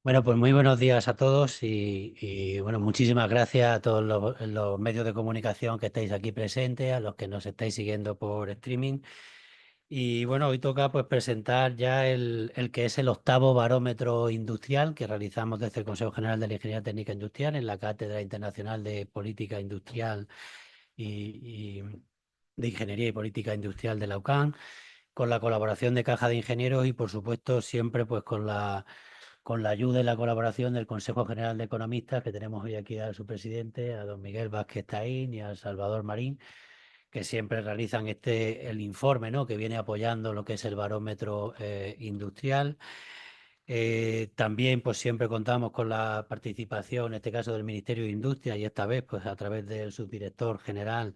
Bueno, pues muy buenos días a todos bueno, muchísimas gracias a todos los medios de comunicación que estáis aquí presentes, a los que nos estáis siguiendo por streaming. Y bueno, hoy toca pues presentar ya el que es el octavo barómetro industrial que realizamos desde el Consejo General de la Ingeniería Técnica Industrial en la Cátedra Internacional de Política Industrial y de Ingeniería y Política Industrial de la UCAM, con la colaboración de Caja de Ingenieros y por supuesto siempre pues con la ayuda y la colaboración del Consejo General de Economistas, que tenemos hoy aquí a su presidente, a don Miguel Vázquez Taín y a Salvador Marín, que siempre realizan el informe, ¿no?, que viene apoyando lo que es el barómetro industrial. También pues siempre contamos con la participación, en este caso del Ministerio de Industria y esta vez pues a través del subdirector general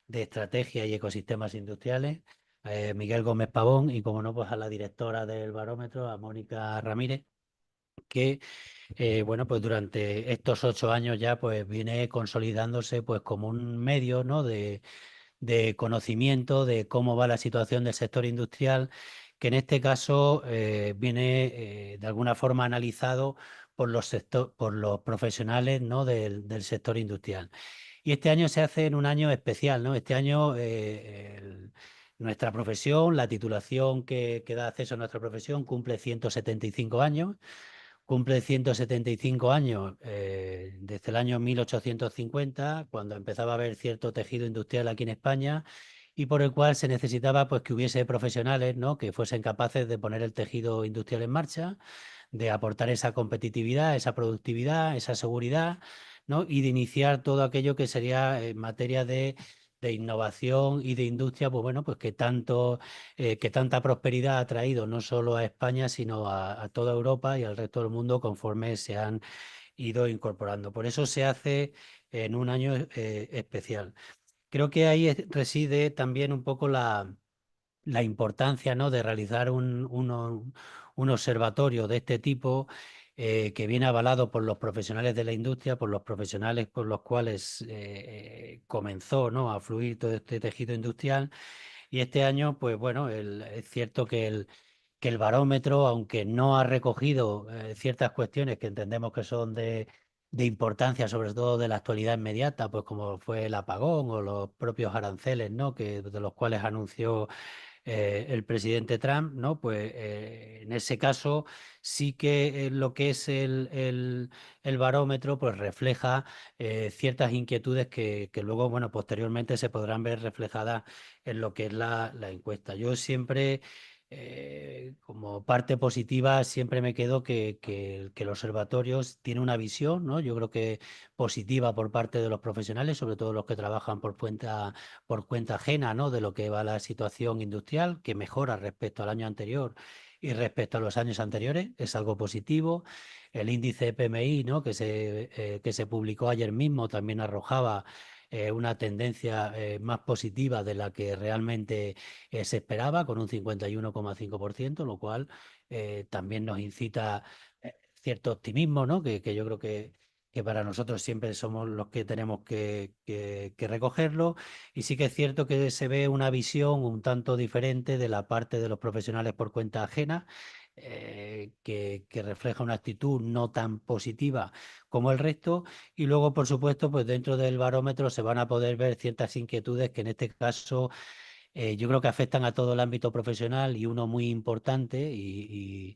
de Estrategia y Ecosistemas Industriales, Miguel Gómez Pavón, y como no, pues a la directora del barómetro, a Mónica Ramírez, que bueno, pues durante estos 8 años ya pues viene consolidándose pues como un medio, ¿no?, de conocimiento de cómo va la situación del sector industrial, que en este caso viene de alguna forma analizado por los profesionales, ¿no?, del sector industrial. Y este año se hace en un año especial, ¿no? Este año nuestra profesión, la titulación que da acceso a nuestra profesión, cumple 175 años. Cumple 175 años desde el año 1850, cuando empezaba a haber cierto tejido industrial aquí en España y por el cual se necesitaba pues que hubiese profesionales, ¿no?, que fuesen capaces de poner el tejido industrial en marcha, de aportar esa competitividad, esa productividad, esa seguridad, ¿no?, y de iniciar todo aquello que sería en materia de innovación y de industria, pues bueno, pues que tanta prosperidad ha traído no solo a España, sino a toda Europa y al resto del mundo conforme se han ido incorporando. Por eso se hace en un año especial. Creo que ahí reside también un poco la importancia, ¿no?, de realizar un observatorio de este tipo, que viene avalado por los profesionales de la industria, por los profesionales por los cuales comenzó, ¿no?, a fluir todo este tejido industrial. Y este año, pues bueno, es cierto que el barómetro, aunque no ha recogido ciertas cuestiones que entendemos que son de importancia, sobre todo de la actualidad inmediata, pues como fue el apagón o los propios aranceles, ¿no?, de los cuales anunció el presidente Trump, ¿no? Pues en ese caso sí que lo que es el barómetro pues refleja ciertas inquietudes que luego, bueno, posteriormente se podrán ver reflejadas en lo que es la encuesta. Yo siempre, como parte positiva, siempre me quedo que el observatorio tiene una visión, ¿no? Yo creo que positiva por parte de los profesionales, sobre todo los que trabajan por cuenta ajena, ¿no?, de lo que va la situación industrial, que mejora respecto al año anterior y respecto a los años anteriores, es algo positivo. El índice PMI, ¿no?, que se publicó ayer mismo, también arrojaba una tendencia más positiva de la que realmente se esperaba, con un 51,5%, lo cual también nos incita cierto optimismo, ¿no?, que yo creo que para nosotros siempre somos los que tenemos que recogerlo. Y sí que es cierto que se ve una visión un tanto diferente de la parte de los profesionales por cuenta ajena, que refleja una actitud no tan positiva como el resto. Y luego, por supuesto, pues dentro del barómetro se van a poder ver ciertas inquietudes que en este caso yo creo que afectan a todo el ámbito profesional y uno muy importante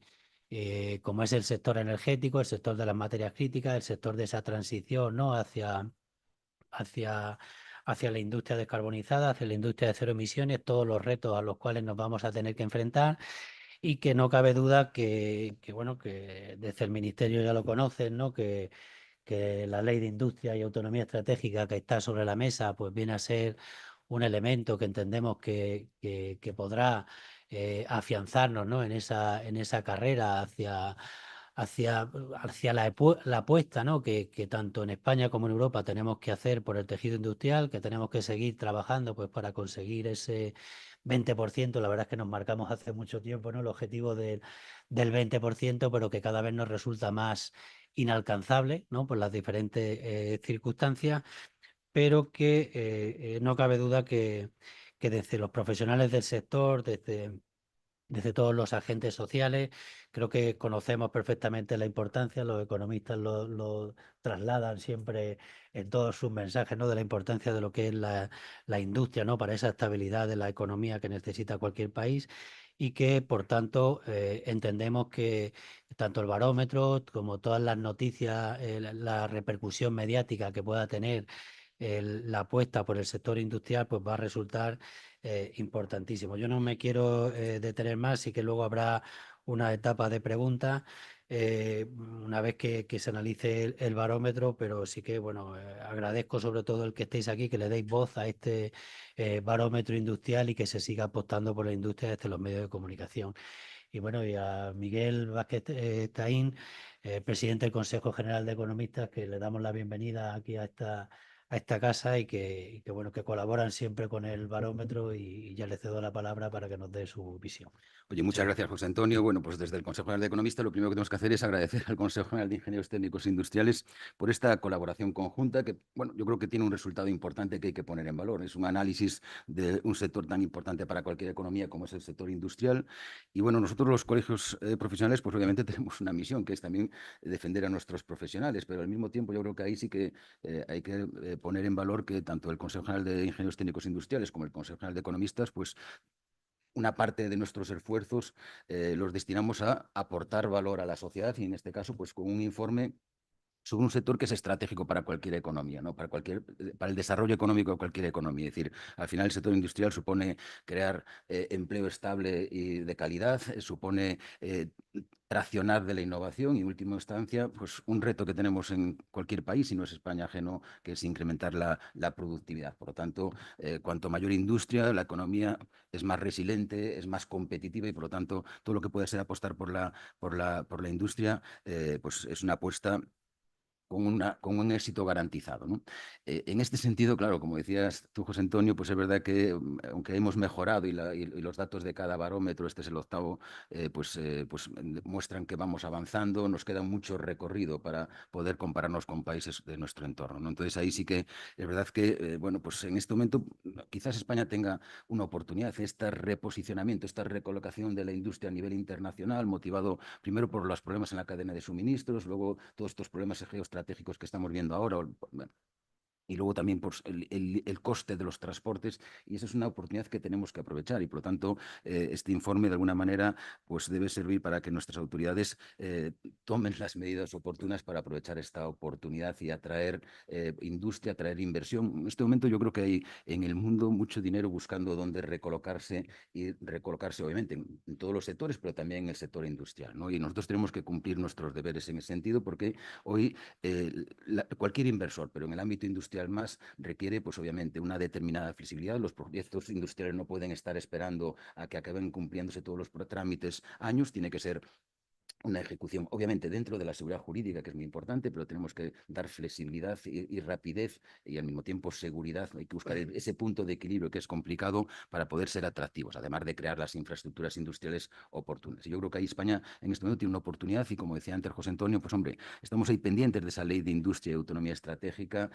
como es el sector energético, el sector de las materias críticas, el sector de esa transición, ¿no?, hacia, hacia la industria descarbonizada, hacia la industria de cero emisiones, todos los retos a los cuales nos vamos a tener que enfrentar y que no cabe duda bueno, que desde el Ministerio ya lo conocen, ¿no?, que la Ley de Industria y Autonomía Estratégica que está sobre la mesa, pues viene a ser un elemento que entendemos que podrá afianzarnos, ¿no?, en esa carrera hacia la apuesta, ¿no?, que tanto en España como en Europa tenemos que hacer por el tejido industrial, que tenemos que seguir trabajando pues para conseguir ese 20%. La verdad es que nos marcamos hace mucho tiempo, ¿no?, el objetivo del 20%, pero que cada vez nos resulta más inalcanzable, ¿no?, por las diferentes circunstancias, pero que no cabe duda que desde los profesionales del sector, desde desde todos los agentes sociales. Creo que conocemos perfectamente la importancia, los economistas lo trasladan siempre en todos sus mensajes, ¿no? De la importancia de lo que es la industria, ¿no? Para esa estabilidad de la economía que necesita cualquier país y que, por tanto, entendemos que tanto el barómetro como todas las noticias, la repercusión mediática que pueda tener la apuesta por el sector industrial, pues va a resultar importantísimo. Yo no me quiero detener más, y que luego habrá una etapa de preguntas una vez que se analice el barómetro, pero sí que, bueno, agradezco sobre todo el que estéis aquí, que le deis voz a este barómetro industrial y que se siga apostando por la industria desde los medios de comunicación. Y bueno, y a Miguel Vázquez Taín, presidente del Consejo General de Economistas, que le damos la bienvenida aquí a esta casa bueno, que colaboran siempre con el barómetro, y ya le cedo la palabra para que nos dé su visión. Oye, muchas gracias, José Antonio. Bueno, pues desde el Consejo General de Economistas lo primero que tenemos que hacer es agradecer al Consejo General de Ingenieros Técnicos e Industriales por esta colaboración conjunta que, bueno, yo creo que tiene un resultado importante que hay que poner en valor. Es un análisis de un sector tan importante para cualquier economía como es el sector industrial. Y bueno, nosotros los colegios profesionales, pues obviamente tenemos una misión, que es también defender a nuestros profesionales, pero al mismo tiempo yo creo que ahí sí que hay que poner en valor que tanto el Consejo General de Ingenieros Técnicos e Industriales como el Consejo General de Economistas, pues una parte de nuestros esfuerzos los destinamos a aportar valor a la sociedad y en este caso pues con un informe sobre un sector que es estratégico para cualquier economía, ¿no? Para el desarrollo económico de cualquier economía. Es decir, al final el sector industrial supone crear empleo estable y de calidad, supone traccionar de la innovación y, en última instancia, pues un reto que tenemos en cualquier país, y no es España ajeno, que es incrementar la productividad. Por lo tanto, cuanto mayor industria, la economía es más resiliente, es más competitiva y, por lo tanto, todo lo que puede ser apostar por la industria, pues es una apuesta con un éxito garantizado, ¿no? En este sentido, claro, como decías tú, José Antonio, pues es verdad que aunque hemos mejorado y los datos de cada barómetro, este es el octavo, pues muestran que vamos avanzando, nos queda mucho recorrido para poder compararnos con países de nuestro entorno, ¿no? Entonces ahí sí que es verdad que, bueno, pues en este momento quizás España tenga una oportunidad, este reposicionamiento, esta recolocación de la industria a nivel internacional, motivado primero por los problemas en la cadena de suministros, luego todos estos problemas geoestratégicos que estamos viendo ahora, bueno, y luego también por el coste de los transportes, y esa es una oportunidad que tenemos que aprovechar y, por lo tanto, este informe de alguna manera pues debe servir para que nuestras autoridades tomen las medidas oportunas para aprovechar esta oportunidad y atraer industria, atraer inversión. En este momento yo creo que hay en el mundo mucho dinero buscando dónde recolocarse, y recolocarse obviamente en todos los sectores, pero también en el sector industrial, ¿no? Y nosotros tenemos que cumplir nuestros deberes en ese sentido, porque hoy cualquier inversor, pero en el ámbito industrial más, requiere pues obviamente una determinada flexibilidad. Los proyectos industriales no pueden estar esperando a que acaben cumpliéndose todos los trámites años, tiene que ser una ejecución, obviamente dentro de la seguridad jurídica, que es muy importante, pero tenemos que dar flexibilidad y rapidez y al mismo tiempo seguridad. Hay que buscar ese punto de equilibrio que es complicado para poder ser atractivos, además de crear las infraestructuras industriales oportunas. Y yo creo que ahí España en este momento tiene una oportunidad y, como decía antes José Antonio, pues hombre, estamos ahí pendientes de esa ley de industria y autonomía estratégica.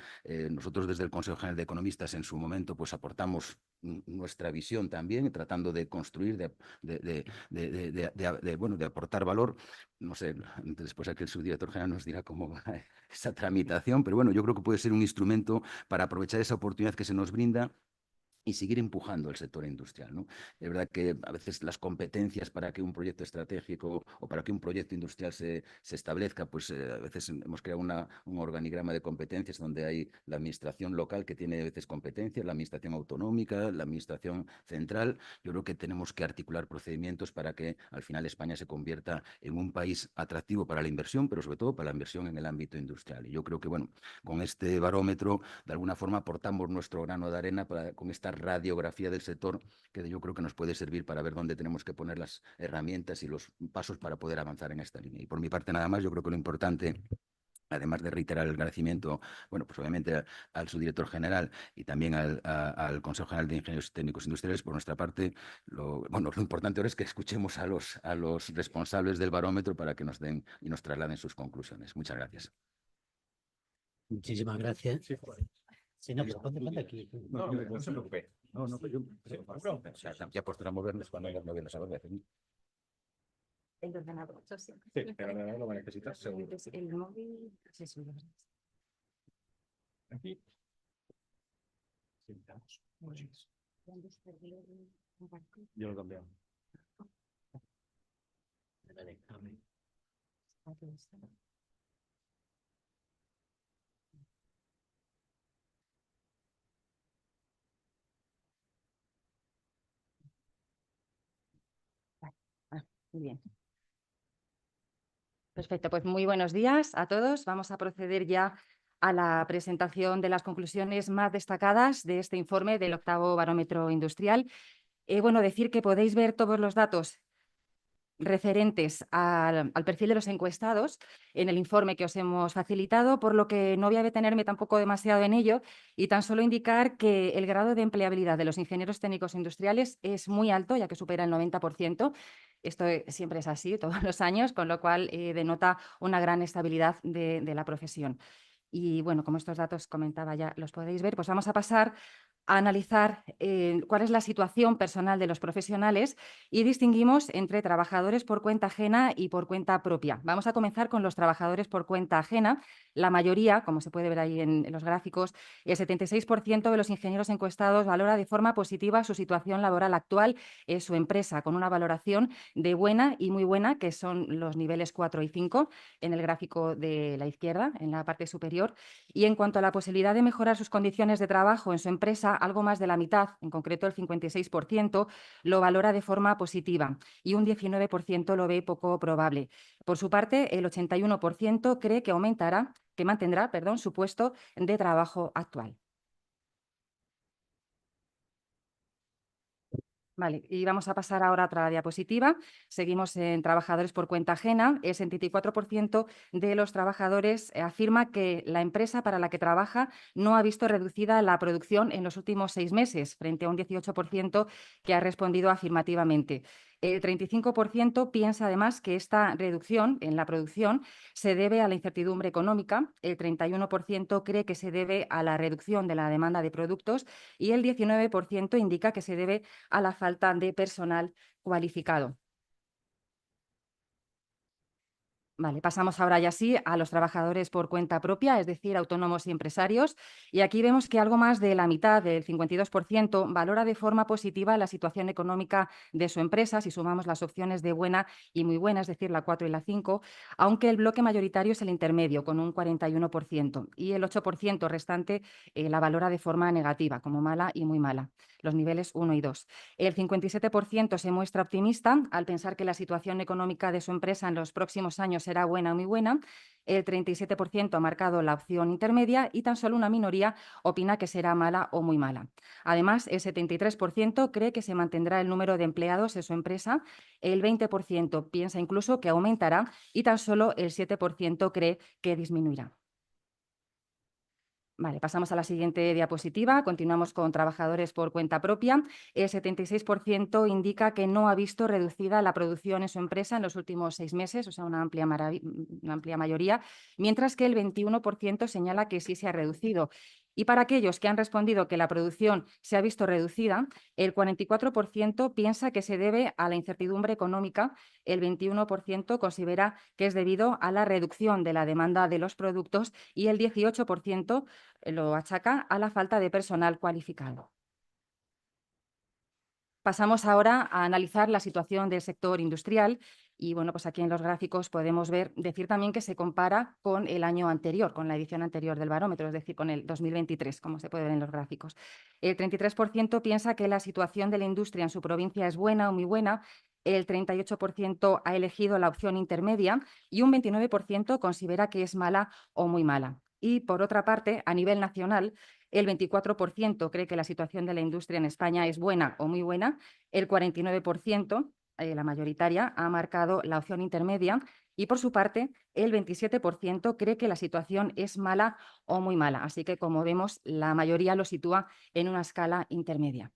Nosotros desde el Consejo General de Economistas en su momento pues aportamos nuestra visión también, tratando de construir, bueno, de aportar valor. No sé, después aquí el subdirector general nos dirá cómo va esa tramitación, pero bueno, yo creo que puede ser un instrumento para aprovechar esa oportunidad que se nos brinda y seguir empujando el sector industrial, ¿no? Es verdad que a veces las competencias para que un proyecto estratégico o para que un proyecto industrial se establezca, pues a veces hemos creado un organigrama de competencias donde hay la administración local, que tiene a veces competencias, la administración autonómica, la administración central. Yo creo que tenemos que articular procedimientos para que al final España se convierta en un país atractivo para la inversión, pero sobre todo para la inversión en el ámbito industrial. Y yo creo que, bueno, con este barómetro, de alguna forma aportamos nuestro grano de arena con esta radiografía del sector, que yo creo que nos puede servir para ver dónde tenemos que poner las herramientas y los pasos para poder avanzar en esta línea. Y por mi parte nada más, yo creo que lo importante, además de reiterar el agradecimiento, bueno, pues obviamente al subdirector general y también al Consejo General de Ingenieros Técnicos Industriales, por nuestra parte, bueno, lo importante ahora es que escuchemos a los responsables del barómetro para que nos den y nos trasladen sus conclusiones. Muchas gracias. Muchísimas gracias. Sí, no, pero ponte aquí. No se preocupe. No, pero yo... O sea, ya postura movernos cuando hayas moviendo a veces. El ordenador, eso sí. Sí, el ordenador lo va a necesitar seguro. Entonces, el móvil, sí, sí, Aquí. Sentamos. Yo lo cambiamos. Muy bien. Perfecto, pues muy buenos días a todos. Vamos a proceder ya a la presentación de las conclusiones más destacadas de este informe del 8º Barómetro Industrial. Bueno, decir que podéis ver todos los datos referentes al perfil de los encuestados en el informe que os hemos facilitado, por lo que no voy a detenerme tampoco demasiado en ello y tan solo indicar que el grado de empleabilidad de los ingenieros técnicos industriales es muy alto, ya que supera el 90%. Esto siempre es así todos los años, con lo cual denota una gran estabilidad de la profesión. Y bueno, como estos datos comentaba ya los podéis ver, pues vamos a pasar a analizar cuál es la situación personal de los profesionales y distinguimos entre trabajadores por cuenta ajena y por cuenta propia. Vamos a comenzar con los trabajadores por cuenta ajena. La mayoría, como se puede ver ahí en los gráficos, el 76% de los ingenieros encuestados valora de forma positiva su situación laboral actual en su empresa, con una valoración de buena y muy buena, que son los niveles 4 y 5 en el gráfico de la izquierda, en la parte superior. Y en cuanto a la posibilidad de mejorar sus condiciones de trabajo en su empresa, algo más de la mitad, en concreto el 56%, lo valora de forma positiva y un 19% lo ve poco probable. Por su parte, el 81% cree que mantendrá su puesto de trabajo actual. Vale, y vamos a pasar ahora a otra diapositiva. Seguimos en trabajadores por cuenta ajena. El 74% de los trabajadores afirma que la empresa para la que trabaja no ha visto reducida la producción en los últimos 6 meses, frente a un 18% que ha respondido afirmativamente. El 35% piensa además que esta reducción en la producción se debe a la incertidumbre económica, el 31% cree que se debe a la reducción de la demanda de productos y el 19% indica que se debe a la falta de personal cualificado. Vale, pasamos ahora ya sí a los trabajadores por cuenta propia, es decir, autónomos y empresarios. Y aquí vemos que algo más de la mitad, del 52%, valora de forma positiva la situación económica de su empresa, si sumamos las opciones de buena y muy buena, es decir, la 4 y la 5, aunque el bloque mayoritario es el intermedio, con un 41%, y el 8% restante la valora de forma negativa, como mala y muy mala, los niveles 1 y 2. El 57% se muestra optimista al pensar que la situación económica de su empresa en los próximos años será buena o muy buena. El 37% ha marcado la opción intermedia y tan solo una minoría opina que será mala o muy mala. Además, el 73% cree que se mantendrá el número de empleados en su empresa, el 20% piensa incluso que aumentará y tan solo el 7% cree que disminuirá. Vale, pasamos a la siguiente diapositiva. Continuamos con trabajadores por cuenta propia. El 76% indica que no ha visto reducida la producción en su empresa en los últimos 6 meses, o sea, una amplia mayoría, mientras que el 21% señala que sí se ha reducido. Y para aquellos que han respondido que la producción se ha visto reducida, el 44% piensa que se debe a la incertidumbre económica, el 21% considera que es debido a la reducción de la demanda de los productos y el 18% lo achaca a la falta de personal cualificado. Pasamos ahora a analizar la situación del sector industrial y bueno, pues aquí en los gráficos podemos decir también que se compara con el año anterior, con la edición anterior del barómetro, es decir, con el 2023, como se puede ver en los gráficos. El 33% piensa que la situación de la industria en su provincia es buena o muy buena, el 38% ha elegido la opción intermedia y un 29% considera que es mala o muy mala. Y por otra parte, a nivel nacional, el 24% cree que la situación de la industria en España es buena o muy buena, el 49%, la mayoritaria, ha marcado la opción intermedia y por su parte el 27% cree que la situación es mala o muy mala. Así que, como vemos, la mayoría lo sitúa en una escala intermedia.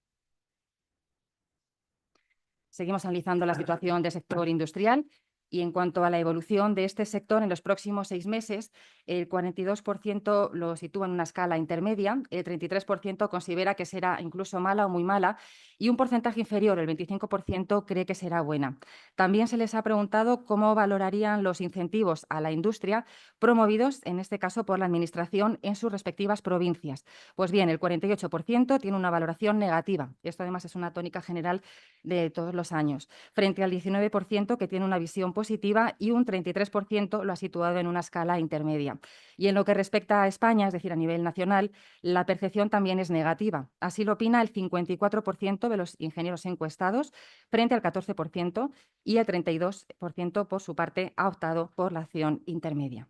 Seguimos analizando la situación del sector industrial Y en cuanto a la evolución de este sector en los próximos 6 meses, el 42% lo sitúa en una escala intermedia, el 33% considera que será incluso mala o muy mala y un porcentaje inferior, el 25%, cree que será buena. También se les ha preguntado cómo valorarían los incentivos a la industria promovidos, en este caso, por la Administración en sus respectivas provincias. Pues bien, el 48% tiene una valoración negativa. Esto además es una tónica general de todos los años, frente al 19% que tiene una visión positiva y un 33% lo ha situado en una escala intermedia. Y en lo que respecta a España, es decir, a nivel nacional, la percepción también es negativa. Así lo opina el 54% de los ingenieros encuestados frente al 14% y el 32% por su parte ha optado por la acción intermedia.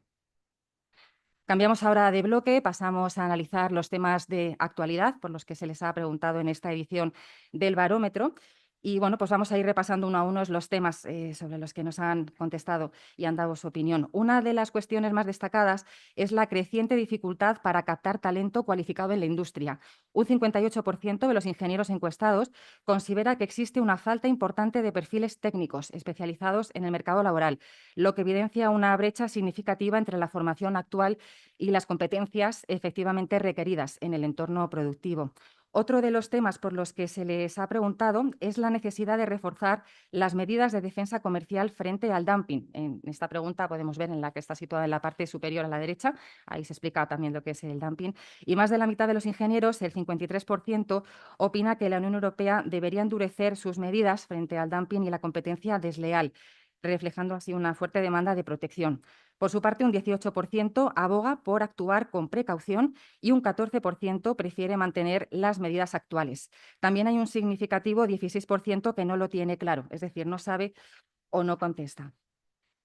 Cambiamos ahora de bloque, pasamos a analizar los temas de actualidad por los que se les ha preguntado en esta edición del barómetro. Y bueno, pues vamos a ir repasando uno a uno los temas sobre los que nos han contestado y han dado su opinión. Una de las cuestiones más destacadas es la creciente dificultad para captar talento cualificado en la industria. Un 58% de los ingenieros encuestados considera que existe una falta importante de perfiles técnicos especializados en el mercado laboral, lo que evidencia una brecha significativa entre la formación actual y las competencias efectivamente requeridas en el entorno productivo. Otro de los temas por los que se les ha preguntado es la necesidad de reforzar las medidas de defensa comercial frente al dumping. En esta pregunta podemos ver en la que está situada en la parte superior a la derecha, ahí se explica también lo que es el dumping, y más de la mitad de los ingenieros, el 53%, opina que la Unión Europea debería endurecer sus medidas frente al dumping y la competencia desleal, reflejando así una fuerte demanda de protección. Por su parte, un 18% aboga por actuar con precaución y un 14% prefiere mantener las medidas actuales. También hay un significativo 16% que no lo tiene claro, es decir, no sabe o no contesta.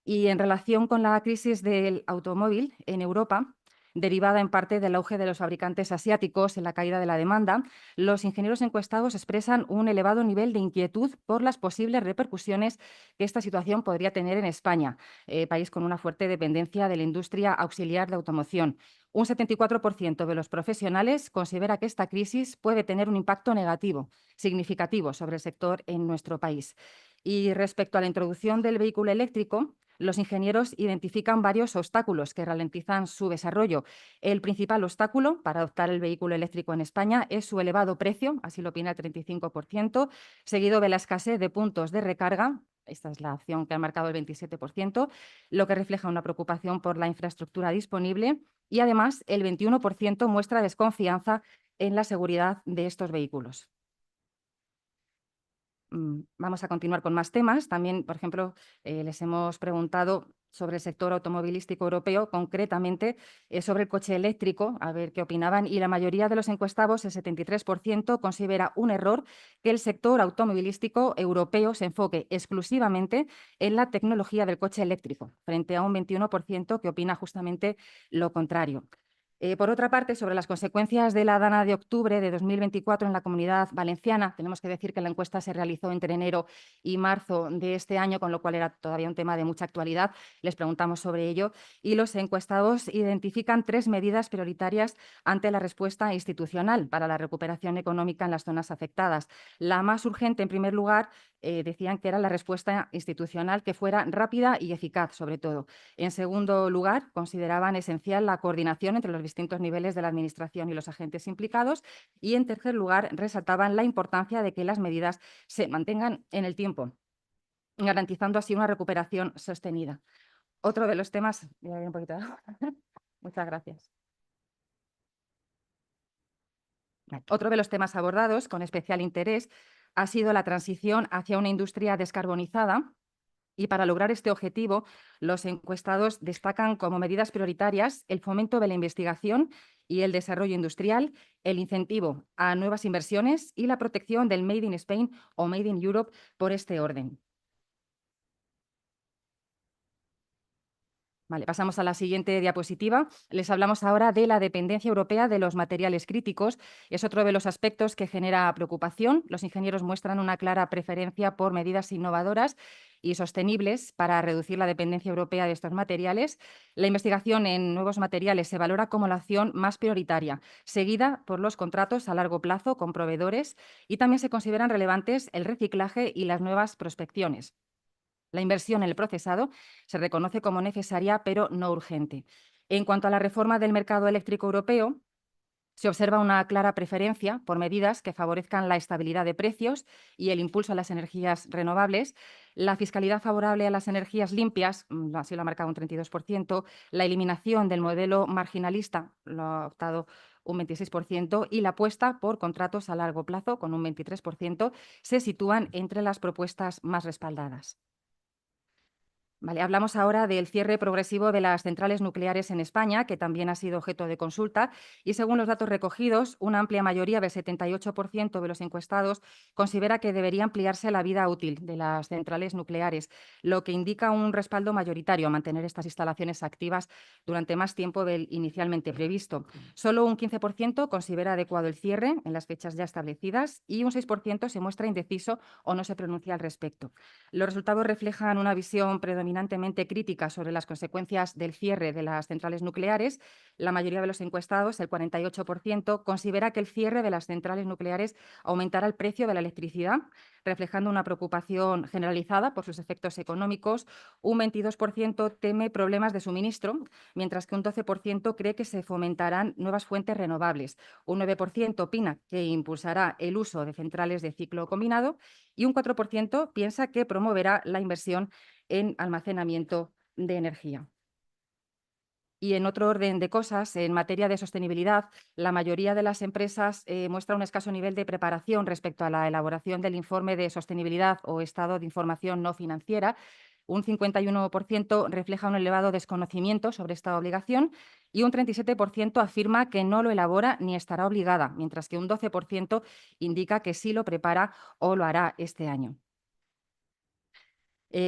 Y en relación con la crisis del automóvil en Europa, derivada en parte del auge de los fabricantes asiáticos en la caída de la demanda, los ingenieros encuestados expresan un elevado nivel de inquietud por las posibles repercusiones que esta situación podría tener en España, país con una fuerte dependencia de la industria auxiliar de automoción. Un 74% de los profesionales considera que esta crisis puede tener un impacto negativo, significativo sobre el sector en nuestro país. Y respecto a la introducción del vehículo eléctrico, los ingenieros identifican varios obstáculos que ralentizan su desarrollo. El principal obstáculo para adoptar el vehículo eléctrico en España es su elevado precio, así lo opina el 35%, seguido de la escasez de puntos de recarga. Esta es la opción que ha marcado el 27%, lo que refleja una preocupación por la infraestructura disponible y además el 21% muestra desconfianza en la seguridad de estos vehículos. Vamos a continuar con más temas. También, por ejemplo, les hemos preguntado sobre el sector automovilístico europeo, concretamente sobre el coche eléctrico, a ver qué opinaban, y la mayoría de los encuestados, el 73%, considera un error que el sector automovilístico europeo se enfoque exclusivamente en la tecnología del coche eléctrico, frente a un 21% que opina justamente lo contrario. Por otra parte, sobre las consecuencias de la dana de octubre de 2024 en la Comunidad Valenciana, tenemos que decir que la encuesta se realizó entre enero y marzo de este año, con lo cual era todavía un tema de mucha actualidad. Les preguntamos sobre ello y los encuestados identifican 3 medidas prioritarias ante la respuesta institucional para la recuperación económica en las zonas afectadas. La más urgente, en primer lugar, decían que era la respuesta institucional que fuera rápida y eficaz, sobre todo. En segundo lugar, consideraban esencial la coordinación entre los distintos niveles de la Administración y los agentes implicados. Y en tercer lugar, resaltaban la importancia de que las medidas se mantengan en el tiempo, garantizando así una recuperación sostenida. Otro de los temas... un poquito. Muchas gracias. Otro de los temas abordados con especial interés ha sido la transición hacia una industria descarbonizada. Y para lograr este objetivo, los encuestados destacan como medidas prioritarias el fomento de la investigación y el desarrollo industrial, el incentivo a nuevas inversiones y la protección del Made in Spain o Made in Europe por este orden. Vale, pasamos a la siguiente diapositiva. Les hablamos ahora de la dependencia europea de los materiales críticos. Es otro de los aspectos que genera preocupación. Los ingenieros muestran una clara preferencia por medidas innovadoras y sostenibles para reducir la dependencia europea de estos materiales. La investigación en nuevos materiales se valora como la acción más prioritaria, seguida por los contratos a largo plazo con proveedores, y también se consideran relevantes el reciclaje y las nuevas prospecciones. La inversión en el procesado se reconoce como necesaria, pero no urgente. En cuanto a la reforma del mercado eléctrico europeo, se observa una clara preferencia por medidas que favorezcan la estabilidad de precios y el impulso a las energías renovables. La fiscalidad favorable a las energías limpias, así lo ha marcado un 32%, la eliminación del modelo marginalista, lo ha optado un 26%, y la apuesta por contratos a largo plazo, con un 23%, se sitúan entre las propuestas más respaldadas. Vale, hablamos ahora del cierre progresivo de las centrales nucleares en España, que también ha sido objeto de consulta, y según los datos recogidos, una amplia mayoría del 78% de los encuestados considera que debería ampliarse la vida útil de las centrales nucleares, lo que indica un respaldo mayoritario a mantener estas instalaciones activas durante más tiempo del inicialmente previsto. Solo un 15% considera adecuado el cierre en las fechas ya establecidas y un 6% se muestra indeciso o no se pronuncia al respecto. Los resultados reflejan una visión predominantemente crítica sobre las consecuencias del cierre de las centrales nucleares. La mayoría de los encuestados, el 48%, considera que el cierre de las centrales nucleares aumentará el precio de la electricidad, reflejando una preocupación generalizada por sus efectos económicos. Un 22% teme problemas de suministro, mientras que un 12% cree que se fomentarán nuevas fuentes renovables. Un 9% opina que impulsará el uso de centrales de ciclo combinado y un 4% piensa que promoverá la inversión en almacenamiento de energía. Y en otro orden de cosas, en materia de sostenibilidad, la mayoría de las empresas muestra un escaso nivel de preparación respecto a la elaboración del informe de sostenibilidad o estado de información no financiera. Un 51% refleja un elevado desconocimiento sobre esta obligación y un 37% afirma que no lo elabora ni estará obligada, mientras que un 12% indica que sí lo prepara o lo hará este año.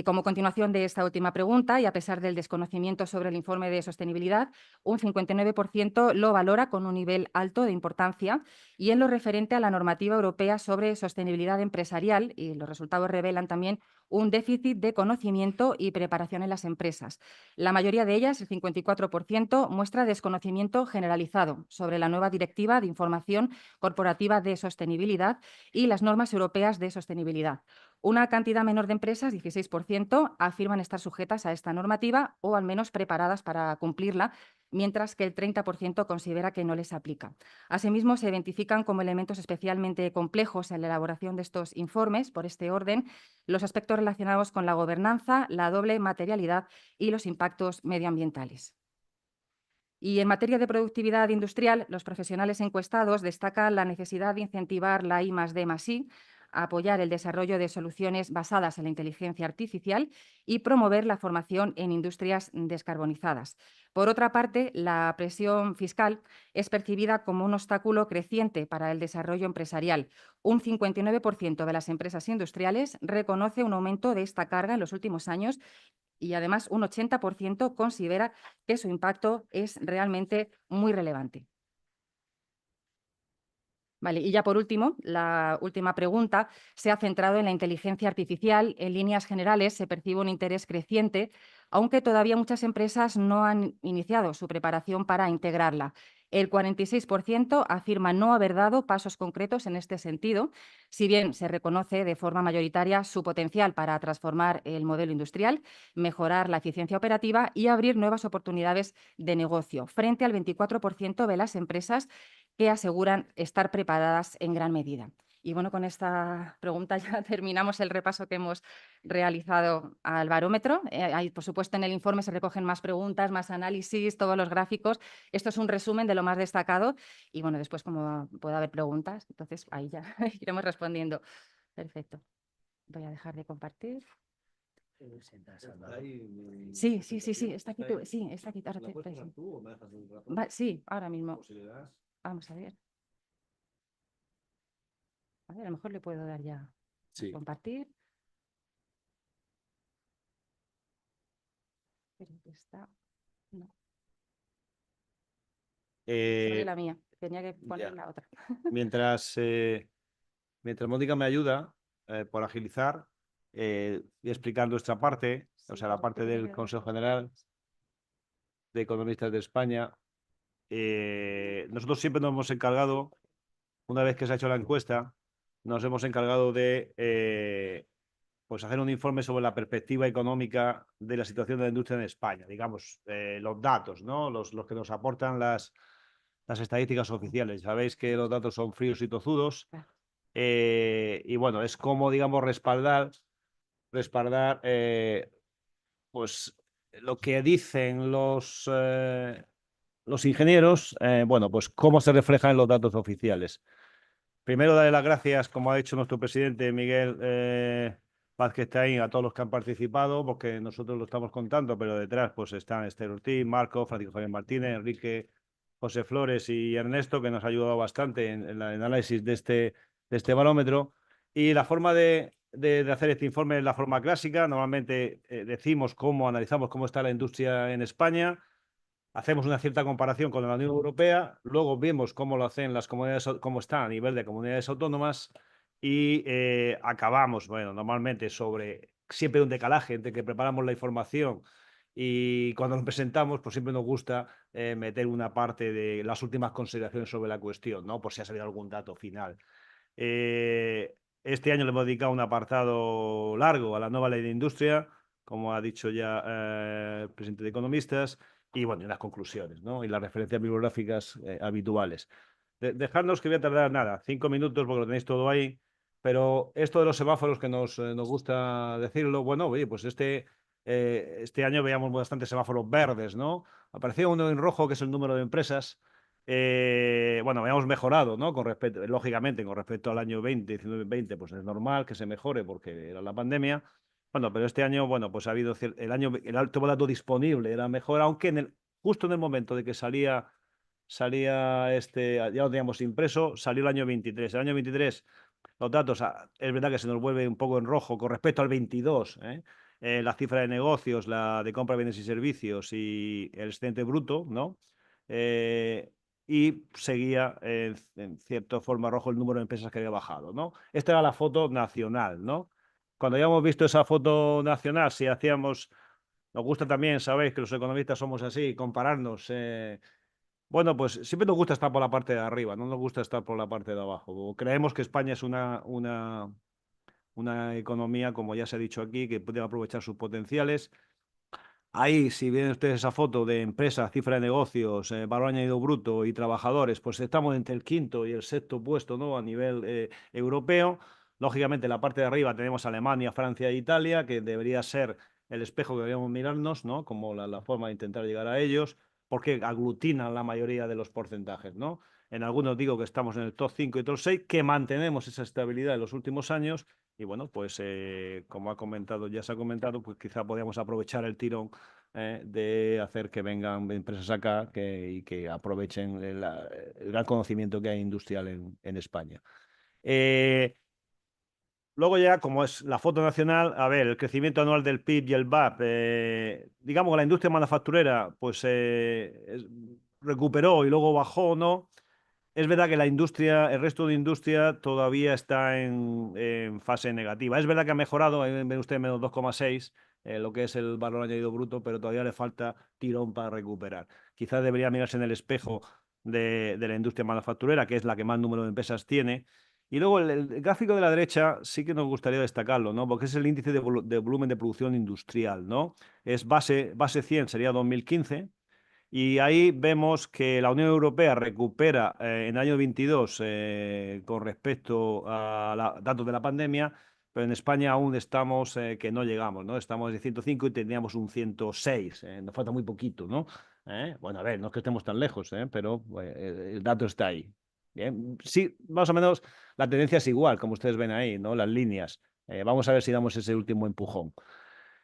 Como continuación de esta última pregunta, y a pesar del desconocimiento sobre el informe de sostenibilidad, un 59% lo valora con un nivel alto de importancia, y en lo referente a la normativa europea sobre sostenibilidad empresarial, y los resultados revelan también un déficit de conocimiento y preparación en las empresas. La mayoría de ellas, el 54%, muestra desconocimiento generalizado sobre la nueva Directiva de Información Corporativa de Sostenibilidad y las normas europeas de sostenibilidad. Una cantidad menor de empresas, 16%, afirman estar sujetas a esta normativa o al menos preparadas para cumplirla, mientras que el 30% considera que no les aplica. Asimismo, se identifican como elementos especialmente complejos en la elaboración de estos informes, por este orden, los aspectos relacionados con la gobernanza, la doble materialidad y los impactos medioambientales. Y en materia de productividad industrial, los profesionales encuestados destacan la necesidad de incentivar la I+D+I, apoyar el desarrollo de soluciones basadas en la inteligencia artificial y promover la formación en industrias descarbonizadas. Por otra parte, la presión fiscal es percibida como un obstáculo creciente para el desarrollo empresarial. Un 59% de las empresas industriales reconoce un aumento de esta carga en los últimos años y además un 80% considera que su impacto es realmente muy relevante. Vale, y ya por último, la última pregunta se ha centrado en la inteligencia artificial. En líneas generales se percibe un interés creciente, aunque todavía muchas empresas no han iniciado su preparación para integrarla. El 46% afirma no haber dado pasos concretos en este sentido, si bien se reconoce de forma mayoritaria su potencial para transformar el modelo industrial, mejorar la eficiencia operativa y abrir nuevas oportunidades de negocio, frente al 24% de las empresas que aseguran estar preparadas en gran medida. Y bueno, con esta pregunta ya terminamos el repaso que hemos realizado al barómetro. Ahí, por supuesto, en el informe se recogen más preguntas, más análisis, todos los gráficos. Esto es un resumen de lo más destacado y bueno, después como puede haber preguntas, entonces ahí ya iremos respondiendo. Perfecto. Voy a dejar de compartir. Sí, está aquí. Sí, está aquí. Ahora sí, ahora mismo. Vamos a ver. A ver, a lo mejor le puedo dar ya a compartir. Pero está... No. Sale la mía. Tenía que poner la otra. Mientras Mónica me ayuda por agilizar y explicar nuestra parte, o sea, la parte del Consejo General de Economistas de España, nosotros siempre nos hemos encargado, una vez que se ha hecho la encuesta, nos hemos encargado de pues hacer un informe sobre la perspectiva económica de la situación de la industria en España, digamos, los datos, ¿no? Los que nos aportan las estadísticas oficiales. Sabéis que los datos son fríos y tozudos, y bueno, es como, digamos, respaldar pues lo que dicen los ingenieros, bueno, pues cómo se refleja en los datos oficiales. Primero, darle las gracias, como ha dicho nuestro presidente Miguel Vázquez Taín, a todos los que han participado, porque nosotros lo estamos contando, pero detrás pues están Esther Ortiz, Marco, Francisco Javier Martínez, Enrique, José Flores y Ernesto, que nos ha ayudado bastante en el análisis de este barómetro. Y la forma de hacer este informe es la forma clásica. Normalmente decimos analizamos cómo está la industria en España, hacemos una cierta comparación con la Unión Europea, luego vemos cómo lo hacen las comunidades, cómo está a nivel de comunidades autónomas y acabamos, bueno, normalmente sobre siempre un decalaje entre que preparamos la información y cuando lo presentamos, pues siempre nos gusta meter una parte de las últimas consideraciones sobre la cuestión, ¿no? Por si ha salido algún dato final. Este año le hemos dedicado un apartado largo a la nueva ley de industria, como ha dicho ya el presidente de Economistas, y bueno, y las conclusiones, ¿no? Y las referencias bibliográficas habituales. Dejadnos que voy a tardar nada, 5 minutos porque lo tenéis todo ahí, pero esto de los semáforos que nos gusta decirlo, bueno, oye, pues este año veíamos bastantes semáforos verdes, ¿no? Aparecía uno en rojo que es el número de empresas. Bueno, habíamos mejorado, ¿no? Lógicamente, con respecto al año 20, 19, 20, pues es normal que se mejore porque era la pandemia. Bueno, pero este año, bueno, pues ha habido el alto dato disponible era mejor, aunque justo en el momento de que salía ya lo teníamos impreso, salió el año 23. El año 23, los datos, es verdad que se nos vuelve un poco en rojo con respecto al 22, la cifra de negocios, la de compra de bienes y servicios y el excedente bruto, ¿no? Y seguía en cierta forma rojo el número de empresas que había bajado, ¿no? Esta era la foto nacional, ¿no? Cuando habíamos visto esa foto nacional, si hacíamos, nos gusta también, sabéis que los economistas somos así, compararnos. Bueno, pues siempre nos gusta estar por la parte de arriba, no nos gusta estar por la parte de abajo. Creemos que España es una economía, como ya se ha dicho aquí, que puede aprovechar sus potenciales. Ahí, si ven ustedes esa foto de empresas, cifra de negocios, valor añadido bruto y trabajadores, pues estamos entre el quinto y el sexto puesto, ¿no? A nivel europeo. Lógicamente, en la parte de arriba tenemos Alemania, Francia e Italia, que debería ser el espejo que deberíamos mirarnos, ¿no? Como la forma de intentar llegar a ellos, porque aglutinan la mayoría de los porcentajes, ¿no? En algunos digo que estamos en el top 5 y top 6, que mantenemos esa estabilidad en los últimos años. Y bueno, pues como ya se ha comentado, pues quizá podríamos aprovechar el tirón de hacer que vengan empresas acá y que aprovechen el gran conocimiento que hay industrial en España. Luego ya, como es la foto nacional, a ver, el crecimiento anual del PIB y el VAP, digamos que la industria manufacturera pues recuperó y luego bajó, ¿no? Es verdad que el resto de industria todavía está en fase negativa. Es verdad que ha mejorado, ven usted menos 2,6, lo que es el valor añadido bruto, pero todavía le falta tirón para recuperar. Quizás debería mirarse en el espejo de la industria manufacturera, que es la que más número de empresas tiene. Y luego el gráfico de la derecha sí que nos gustaría destacarlo, ¿no? Porque es el índice de volumen de producción industrial, ¿no? Es base 100, sería 2015. Y ahí vemos que la Unión Europea recupera en el año 22 con respecto a datos de la pandemia, pero en España aún estamos que no llegamos, ¿no? Estamos de 105 y tendríamos un 106, nos falta muy poquito, ¿no? Bueno, a ver, no es que estemos tan lejos, pero el dato está ahí. Bien, sí, más o menos la tendencia es igual, como ustedes ven ahí, ¿no? Las líneas. Vamos a ver si damos ese último empujón.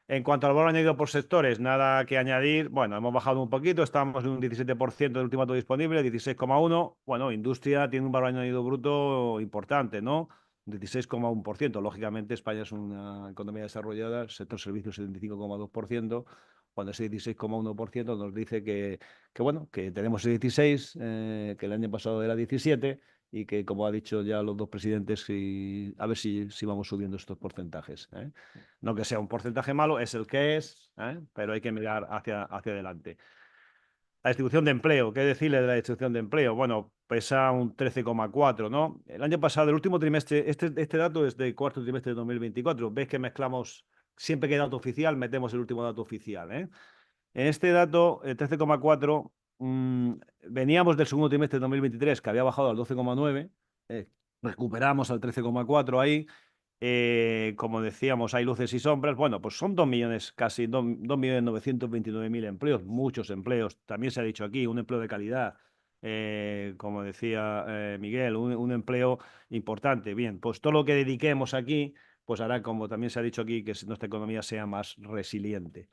En cuanto al valor añadido por sectores, nada que añadir. Bueno, hemos bajado un poquito, estamos en un 17% del último dato disponible, 16,1%. Bueno, industria tiene un valor añadido bruto importante, ¿no? 16,1%. Lógicamente, España es una economía desarrollada, el sector servicios 75,2%. Cuando ese 16,1% nos dice bueno, que tenemos ese 16, que el año pasado era 17 y que, como ha dicho ya los dos presidentes, a ver si vamos subiendo estos porcentajes. No que sea un porcentaje malo, es el que es, pero hay que mirar hacia adelante. La distribución de empleo, ¿qué decirle de la distribución de empleo? Bueno, pesa un 13,4, ¿no? El año pasado, el último trimestre, este dato es del cuarto trimestre de 2024. Ves que mezclamos, siempre que hay dato oficial, metemos el último dato oficial, ¿eh? En este dato, el 13,4, veníamos del segundo trimestre de 2023, que había bajado al 12,9, recuperamos al 13,4 ahí. Como decíamos, hay luces y sombras. Bueno, pues son 2 millones, casi 2.929.000 empleos, muchos empleos. También se ha dicho aquí, un empleo de calidad, como decía Miguel, un empleo importante. Bien, pues todo lo que dediquemos aquí, pues hará, como también se ha dicho aquí, que nuestra economía sea más resiliente.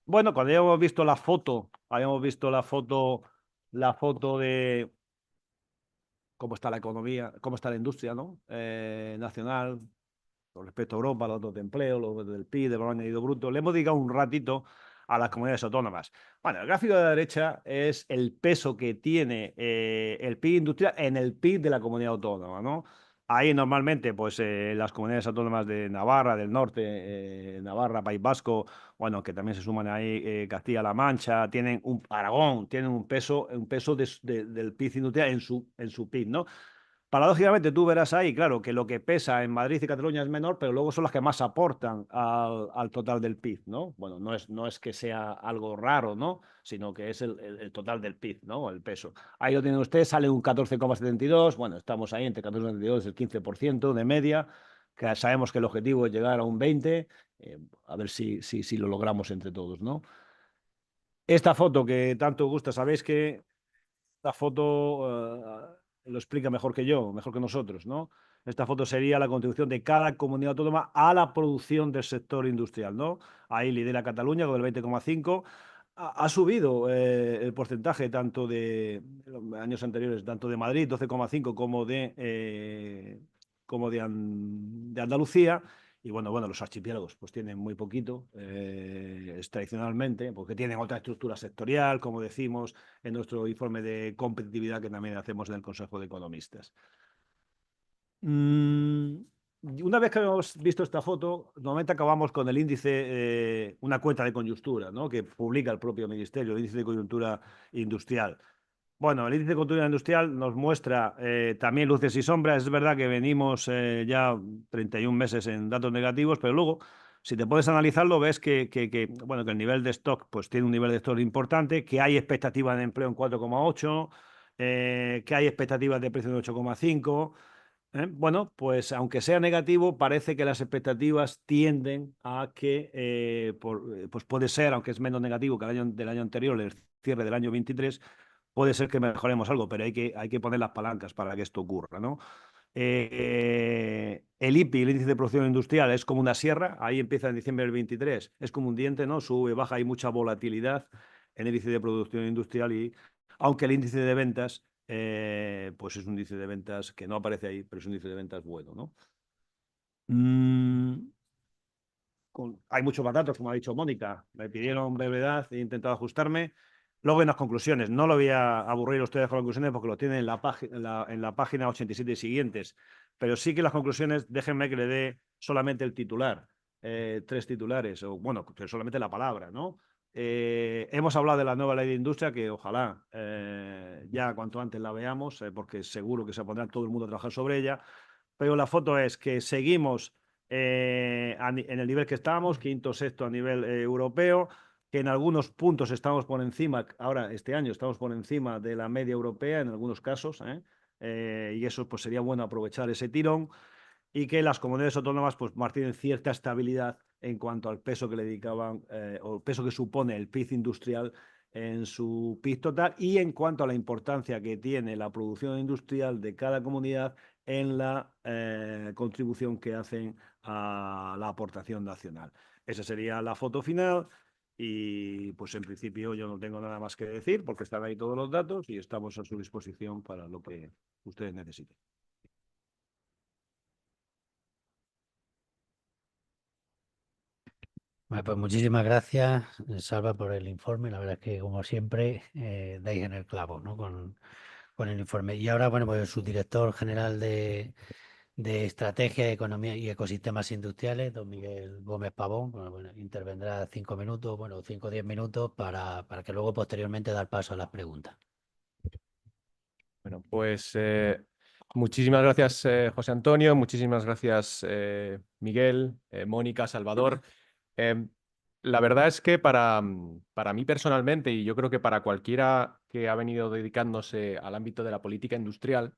Bueno, cuando habíamos visto la foto de cómo está la economía, cómo está la industria, ¿no? Nacional, con respecto a Europa, los datos de empleo, los del PIB, del valor añadido bruto, le hemos dedicado un ratito a las comunidades autónomas. Bueno, el gráfico de la derecha es el peso que tiene el PIB industrial en el PIB de la comunidad autónoma, ¿no? Ahí normalmente, pues las comunidades autónomas de Navarra, del norte, Navarra, País Vasco, bueno, que también se suman ahí Castilla-La Mancha, Aragón, tienen un peso del PIB industrial en su PIB, ¿no? Paradójicamente tú verás ahí, claro, que lo que pesa en Madrid y Cataluña es menor, pero luego son las que más aportan al total del PIB, ¿no? Bueno, no es que sea algo raro, ¿no? Sino que es el total del PIB, ¿no? El peso. Ahí lo tienen ustedes, sale un 14,72, bueno, estamos ahí entre 14,72 y el 15% de media, que sabemos que el objetivo es llegar a un 20%, a ver si lo logramos entre todos, ¿no? Esta foto que tanto gusta, sabéis que esta foto lo explica mejor que yo, mejor que nosotros, ¿no? Esta foto sería la contribución de cada comunidad autónoma a la producción del sector industrial, ¿no? Ahí lidera Cataluña con el 20,5. Ha subido el porcentaje tanto de años anteriores, tanto de Madrid, 12,5, como de Andalucía. Y bueno, los archipiélagos pues tienen muy poquito, tradicionalmente, porque tienen otra estructura sectorial, como decimos en nuestro informe de competitividad que también hacemos en el Consejo de Economistas. Una vez que hemos visto esta foto, normalmente acabamos con el índice, una cuenta de coyuntura, ¿no? Que publica el propio Ministerio, el índice de coyuntura industrial. Bueno, el índice de coyuntura industrial nos muestra también luces y sombras. Es verdad que venimos ya 31 meses en datos negativos, pero luego, si te puedes analizarlo, ves que el nivel de stock pues, tiene un nivel de stock importante, que hay expectativas de empleo en 4,8, que hay expectativas de precio en 8,5. Bueno, pues aunque sea negativo, parece que las expectativas tienden a que, pues puede ser, aunque es menos negativo que del año anterior, el cierre del año 23, puede ser que mejoremos algo, pero hay que poner las palancas para que esto ocurra, ¿no? El IPI, el índice de producción industrial, es como una sierra, ahí empieza en diciembre del 23, es como un diente, ¿no? Sube, baja, hay mucha volatilidad en el índice de producción industrial y aunque el índice de ventas, pues es un índice de ventas que no aparece ahí, pero es un índice de ventas bueno, ¿no? Hay muchos más datos, como ha dicho Mónica, me pidieron brevedad, he intentado ajustarme. Luego en las conclusiones, no lo voy a aburrir a ustedes con las conclusiones porque lo tienen en la página 87 y siguientes, pero sí que las conclusiones, déjenme que le dé solamente el titular, 3 titulares, o bueno, solamente la palabra, ¿no? Hemos hablado de la nueva ley de industria, que ojalá ya cuanto antes la veamos, porque seguro que se pondrá todo el mundo a trabajar sobre ella, pero la foto es que seguimos en el nivel que estamos, quinto, sexto a nivel europeo, que en algunos puntos estamos por encima, ahora este año estamos por encima de la media europea en algunos casos, y eso pues sería bueno aprovechar ese tirón, y que las comunidades autónomas pues mantienen cierta estabilidad en cuanto al peso que le dedicaban o el peso que supone el PIB industrial en su PIB total y en cuanto a la importancia que tiene la producción industrial de cada comunidad en la contribución que hacen a la aportación nacional. Esa sería la foto final y pues en principio yo no tengo nada más que decir porque están ahí todos los datos y estamos a su disposición para lo que ustedes necesiten. Bueno, pues muchísimas gracias, Salva, por el informe. La verdad es que, como siempre, dais en el clavo, ¿no? Con el informe. Y ahora, bueno, pues el subdirector general de de Estrategia de Economía y Ecosistemas Industriales, don Miguel Gómez Pavón. Bueno, intervendrá 5 minutos, bueno, 5 o 10 minutos para que luego posteriormente dar paso a las preguntas. Bueno, pues muchísimas gracias, José Antonio, muchísimas gracias, Miguel, Mónica, Salvador. La verdad es que para mí personalmente, y yo creo que para cualquiera que ha venido dedicándose al ámbito de la política industrial,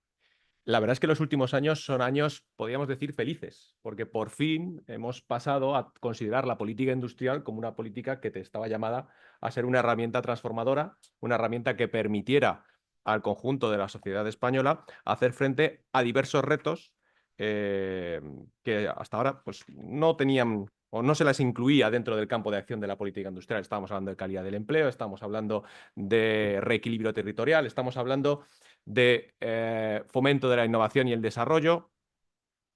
la verdad es que los últimos años son años, podríamos decir, felices, porque por fin hemos pasado a considerar la política industrial como una política que te estaba llamada a ser una herramienta transformadora, una herramienta que permitiera al conjunto de la sociedad española hacer frente a diversos retos que hasta ahora pues, no tenían o no se las incluía dentro del campo de acción de la política industrial. Estábamos hablando de calidad del empleo, estamos hablando de reequilibrio territorial, estamos hablando de fomento de la innovación y el desarrollo.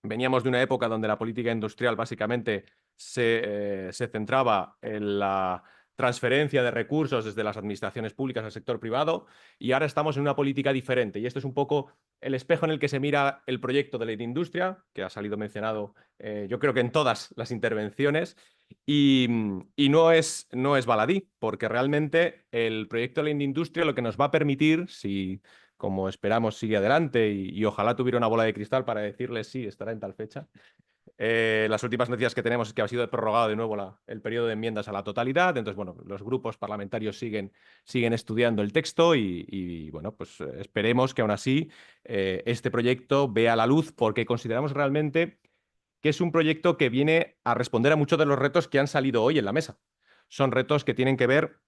Veníamos de una época donde la política industrial básicamente se centraba en la transferencia de recursos desde las administraciones públicas al sector privado, y ahora estamos en una política diferente. Y esto es un poco el espejo en el que se mira el proyecto de ley de industria, que ha salido mencionado yo creo que en todas las intervenciones, y no es baladí, porque realmente el proyecto de ley de industria lo que nos va a permitir, si como esperamos sigue adelante y ojalá tuviera una bola de cristal para decirles sí, estará en tal fecha. Las últimas noticias que tenemos es que ha sido prorrogado de nuevo el periodo de enmiendas a la totalidad. Entonces, bueno, los grupos parlamentarios siguen estudiando el texto y bueno, pues esperemos que aún así este proyecto vea la luz, porque consideramos realmente que es un proyecto que viene a responder a muchos de los retos que han salido hoy en la mesa. Son retos que tienen que ver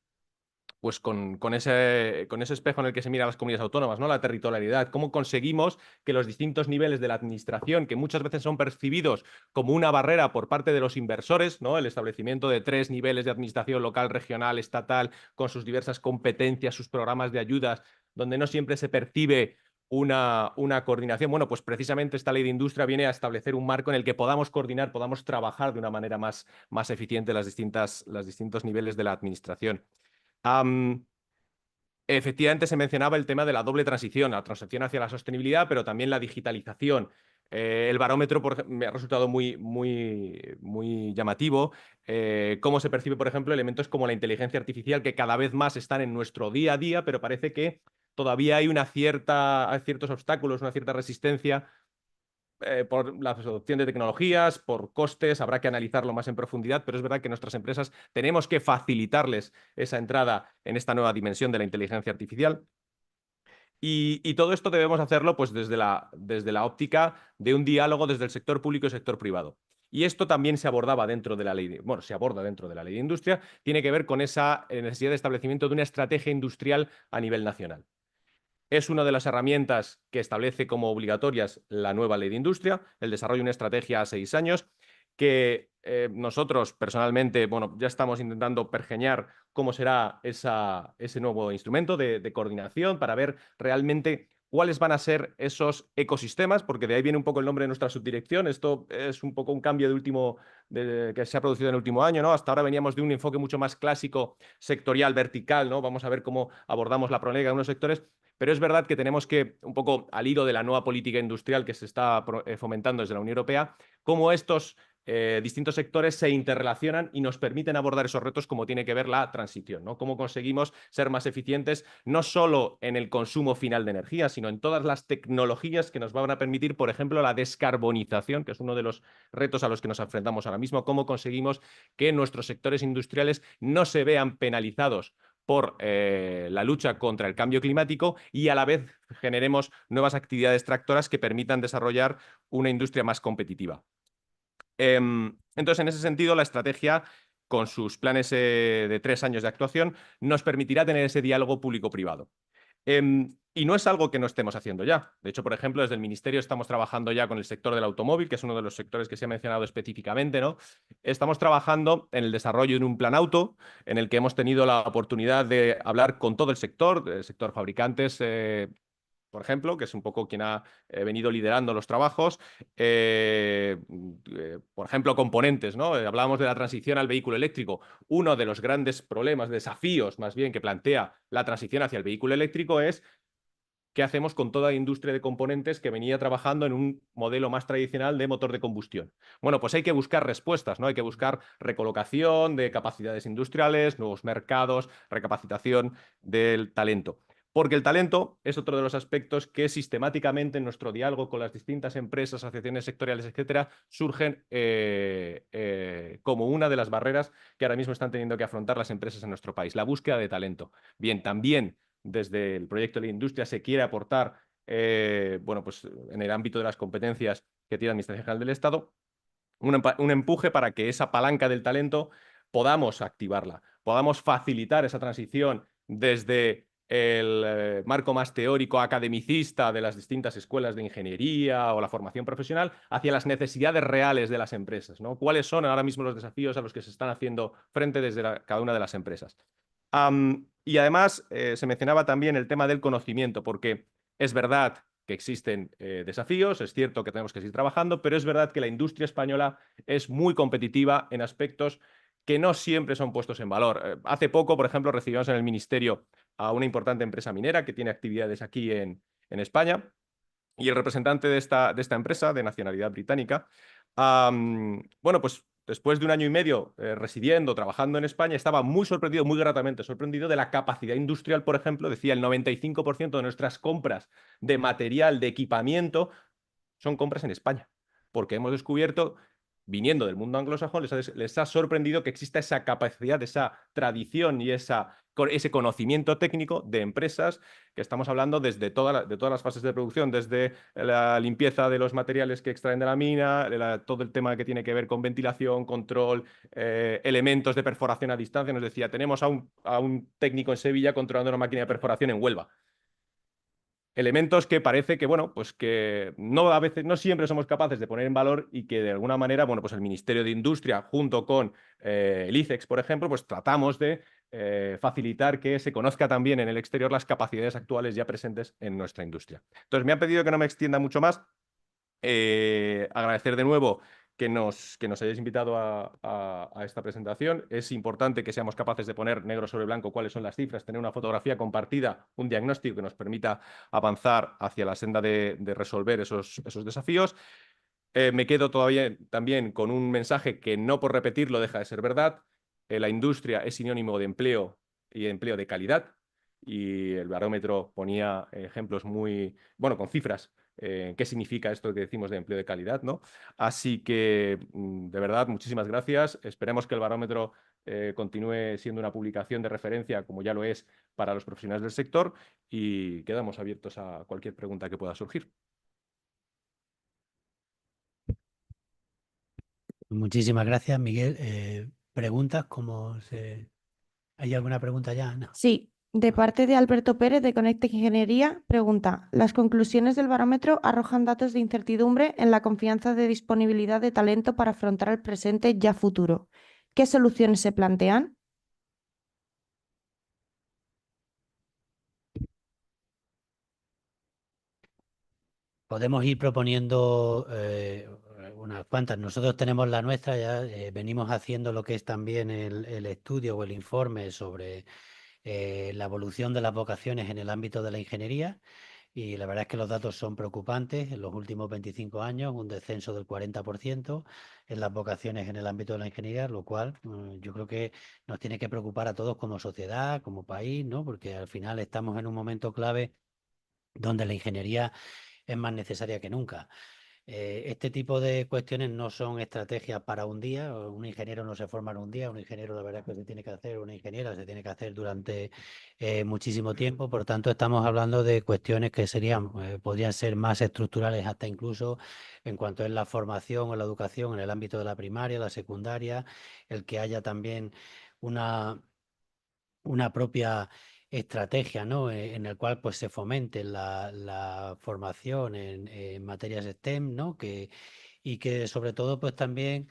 pues con ese espejo en el que se mira las comunidades autónomas, ¿no? La territorialidad, cómo conseguimos que los distintos niveles de la administración, que muchas veces son percibidos como una barrera por parte de los inversores, ¿no? El establecimiento de 3 niveles de administración local, regional, estatal, con sus diversas competencias, sus programas de ayudas, donde no siempre se percibe una coordinación. Bueno, pues precisamente esta ley de industria viene a establecer un marco en el que podamos coordinar, podamos trabajar de una manera más eficiente los distintos niveles de la administración. Efectivamente se mencionaba el tema de la doble transición, la transición hacia la sostenibilidad, pero también la digitalización. El barómetro me ha resultado muy llamativo. Cómo se percibe, por ejemplo, elementos como la inteligencia artificial, que cada vez más están en nuestro día a día, pero parece que todavía hay ciertos obstáculos, una cierta resistencia por la adopción de tecnologías, por costes. Habrá que analizarlo más en profundidad, pero es verdad que nuestras empresas tenemos que facilitarles esa entrada en esta nueva dimensión de la inteligencia artificial. Y todo esto debemos hacerlo pues, desde la óptica de un diálogo desde el sector público y sector privado. Y esto también se abordaba dentro de la ley, se aborda dentro de la ley de industria, tiene que ver con esa necesidad de establecimiento de una estrategia industrial a nivel nacional. Es una de las herramientas que establece como obligatorias la nueva ley de industria, el desarrollo de una estrategia a 6 años, que nosotros personalmente, bueno, ya estamos intentando pergeñar cómo será ese nuevo instrumento de coordinación para ver realmente cuáles van a ser esos ecosistemas, porque de ahí viene un poco el nombre de nuestra subdirección. Esto es un poco un cambio que se ha producido en el último año, ¿no? Hasta ahora veníamos de un enfoque mucho más clásico, sectorial, vertical, ¿no? Vamos a ver cómo abordamos la problemática de unos sectores. Pero es verdad que tenemos que, un poco al hilo de la nueva política industrial que se está fomentando desde la Unión Europea, cómo estos distintos sectores se interrelacionan y nos permiten abordar esos retos, como tiene que ver la transición, ¿no? Cómo conseguimos ser más eficientes, no solo en el consumo final de energía, sino en todas las tecnologías que nos van a permitir, por ejemplo, la descarbonización, que es uno de los retos a los que nos enfrentamos ahora mismo. Cómo conseguimos que nuestros sectores industriales no se vean penalizados por la lucha contra el cambio climático y a la vez generemos nuevas actividades tractoras que permitan desarrollar una industria más competitiva. Entonces, en ese sentido, la estrategia, con sus planes de 3 años de actuación, nos permitirá tener ese diálogo público-privado. Y no es algo que no estemos haciendo ya. De hecho, por ejemplo, desde el Ministerio estamos trabajando ya con el sector del automóvil, que es uno de los sectores que se ha mencionado específicamente, ¿no? Estamos trabajando en el desarrollo de un plan auto, en el que hemos tenido la oportunidad de hablar con todo el sector fabricantes, por ejemplo, que es un poco quien ha venido liderando los trabajos. Por ejemplo, componentes, ¿no? Hablábamos de la transición al vehículo eléctrico. Uno de los grandes problemas, desafíos más bien, que plantea la transición hacia el vehículo eléctrico es qué hacemos con toda la industria de componentes que venía trabajando en un modelo más tradicional de motor de combustión. Bueno, pues hay que buscar respuestas, ¿no? Hay que buscar recolocación de capacidades industriales, nuevos mercados, recapacitación del talento. Porque el talento es otro de los aspectos que sistemáticamente en nuestro diálogo con las distintas empresas, asociaciones sectoriales, etcétera, surgen como una de las barreras que ahora mismo están teniendo que afrontar las empresas en nuestro país, la búsqueda de talento. Bien, también desde el proyecto de la industria se quiere aportar, bueno, pues en el ámbito de las competencias que tiene la Administración General del Estado, un empuje para que esa palanca del talento podamos activarla, podamos facilitar esa transición desde el marco más teórico academicista de las distintas escuelas de ingeniería o la formación profesional hacia las necesidades reales de las empresas, ¿no? ¿Cuáles son ahora mismo los desafíos a los que se están haciendo frente desde cada una de las empresas? Y además se mencionaba también el tema del conocimiento, porque es verdad que existen desafíos, es cierto que tenemos que seguir trabajando, pero es verdad que la industria española es muy competitiva en aspectos que no siempre son puestos en valor. Hace poco, por ejemplo, recibimos en el Ministerio a una importante empresa minera que tiene actividades aquí en España, y el representante de esta empresa, de nacionalidad británica, bueno, pues después de 1 año y medio residiendo, trabajando en España, estaba muy sorprendido, muy gratamente sorprendido de la capacidad industrial, por ejemplo. Decía, el 95% de nuestras compras de material, de equipamiento, son compras en España, porque hemos descubierto, viniendo del mundo anglosajón, les ha sorprendido que exista esa capacidad, esa tradición y ese conocimiento técnico de empresas, que estamos hablando desde de todas las fases de producción, desde la limpieza de los materiales que extraen de la mina, todo el tema que tiene que ver con ventilación, control, elementos de perforación a distancia. Nos decía, tenemos a un técnico en Sevilla controlando una máquina de perforación en Huelva. Elementos que parece que, bueno, pues que a veces no siempre somos capaces de poner en valor, y que de alguna manera, bueno, pues el Ministerio de Industria, junto con el ICEX, por ejemplo, pues tratamos de facilitar que se conozca también en el exterior las capacidades actuales ya presentes en nuestra industria. Entonces, me han pedido que no me extienda mucho más. Agradecer de nuevo que nos hayáis invitado a esta presentación. Es importante que seamos capaces de poner negro sobre blanco cuáles son las cifras, tener una fotografía compartida, un diagnóstico que nos permita avanzar hacia la senda de resolver esos desafíos. Me quedo todavía también con un mensaje que, no por repetirlo, deja de ser verdad. La industria es sinónimo de empleo, y empleo de calidad, y el barómetro ponía ejemplos muy, bueno, con cifras, qué significa esto que decimos de empleo de calidad, ¿no? Así que, de verdad, muchísimas gracias. Esperemos que el barómetro continúe siendo una publicación de referencia, como ya lo es, para los profesionales del sector, y quedamos abiertos a cualquier pregunta que pueda surgir. Muchísimas gracias, Miguel. ¿Preguntas? ¿Hay alguna pregunta ya, Ana? Sí, de parte de Alberto Pérez de Conecta Ingeniería, pregunta: las conclusiones del barómetro arrojan datos de incertidumbre en la confianza de disponibilidad de talento para afrontar el presente ya futuro. ¿Qué soluciones se plantean? Podemos ir proponiendo unas cuantas. Nosotros tenemos la nuestra, ya venimos haciendo lo que es también el estudio o el informe sobre la evolución de las vocaciones en el ámbito de la ingeniería, y la verdad es que los datos son preocupantes. En los últimos 25 años, un descenso del 40% en las vocaciones en el ámbito de la ingeniería, lo cual yo creo que nos tiene que preocupar a todos como sociedad, como país, ¿no? Porque al final estamos en un momento clave donde la ingeniería es más necesaria que nunca. Este tipo de cuestiones no son estrategias para un día. Un ingeniero no se forma en un día. Un ingeniero, la verdad es que se tiene que hacer, una ingeniera se tiene que hacer durante muchísimo tiempo. Por tanto, estamos hablando de cuestiones que podrían ser más estructurales, hasta incluso en cuanto es la formación o la educación en el ámbito de la primaria, la secundaria, el que haya también una propia estrategia, ¿no? En el cual pues se fomente la formación en materias STEM, ¿no? Y que sobre todo pues también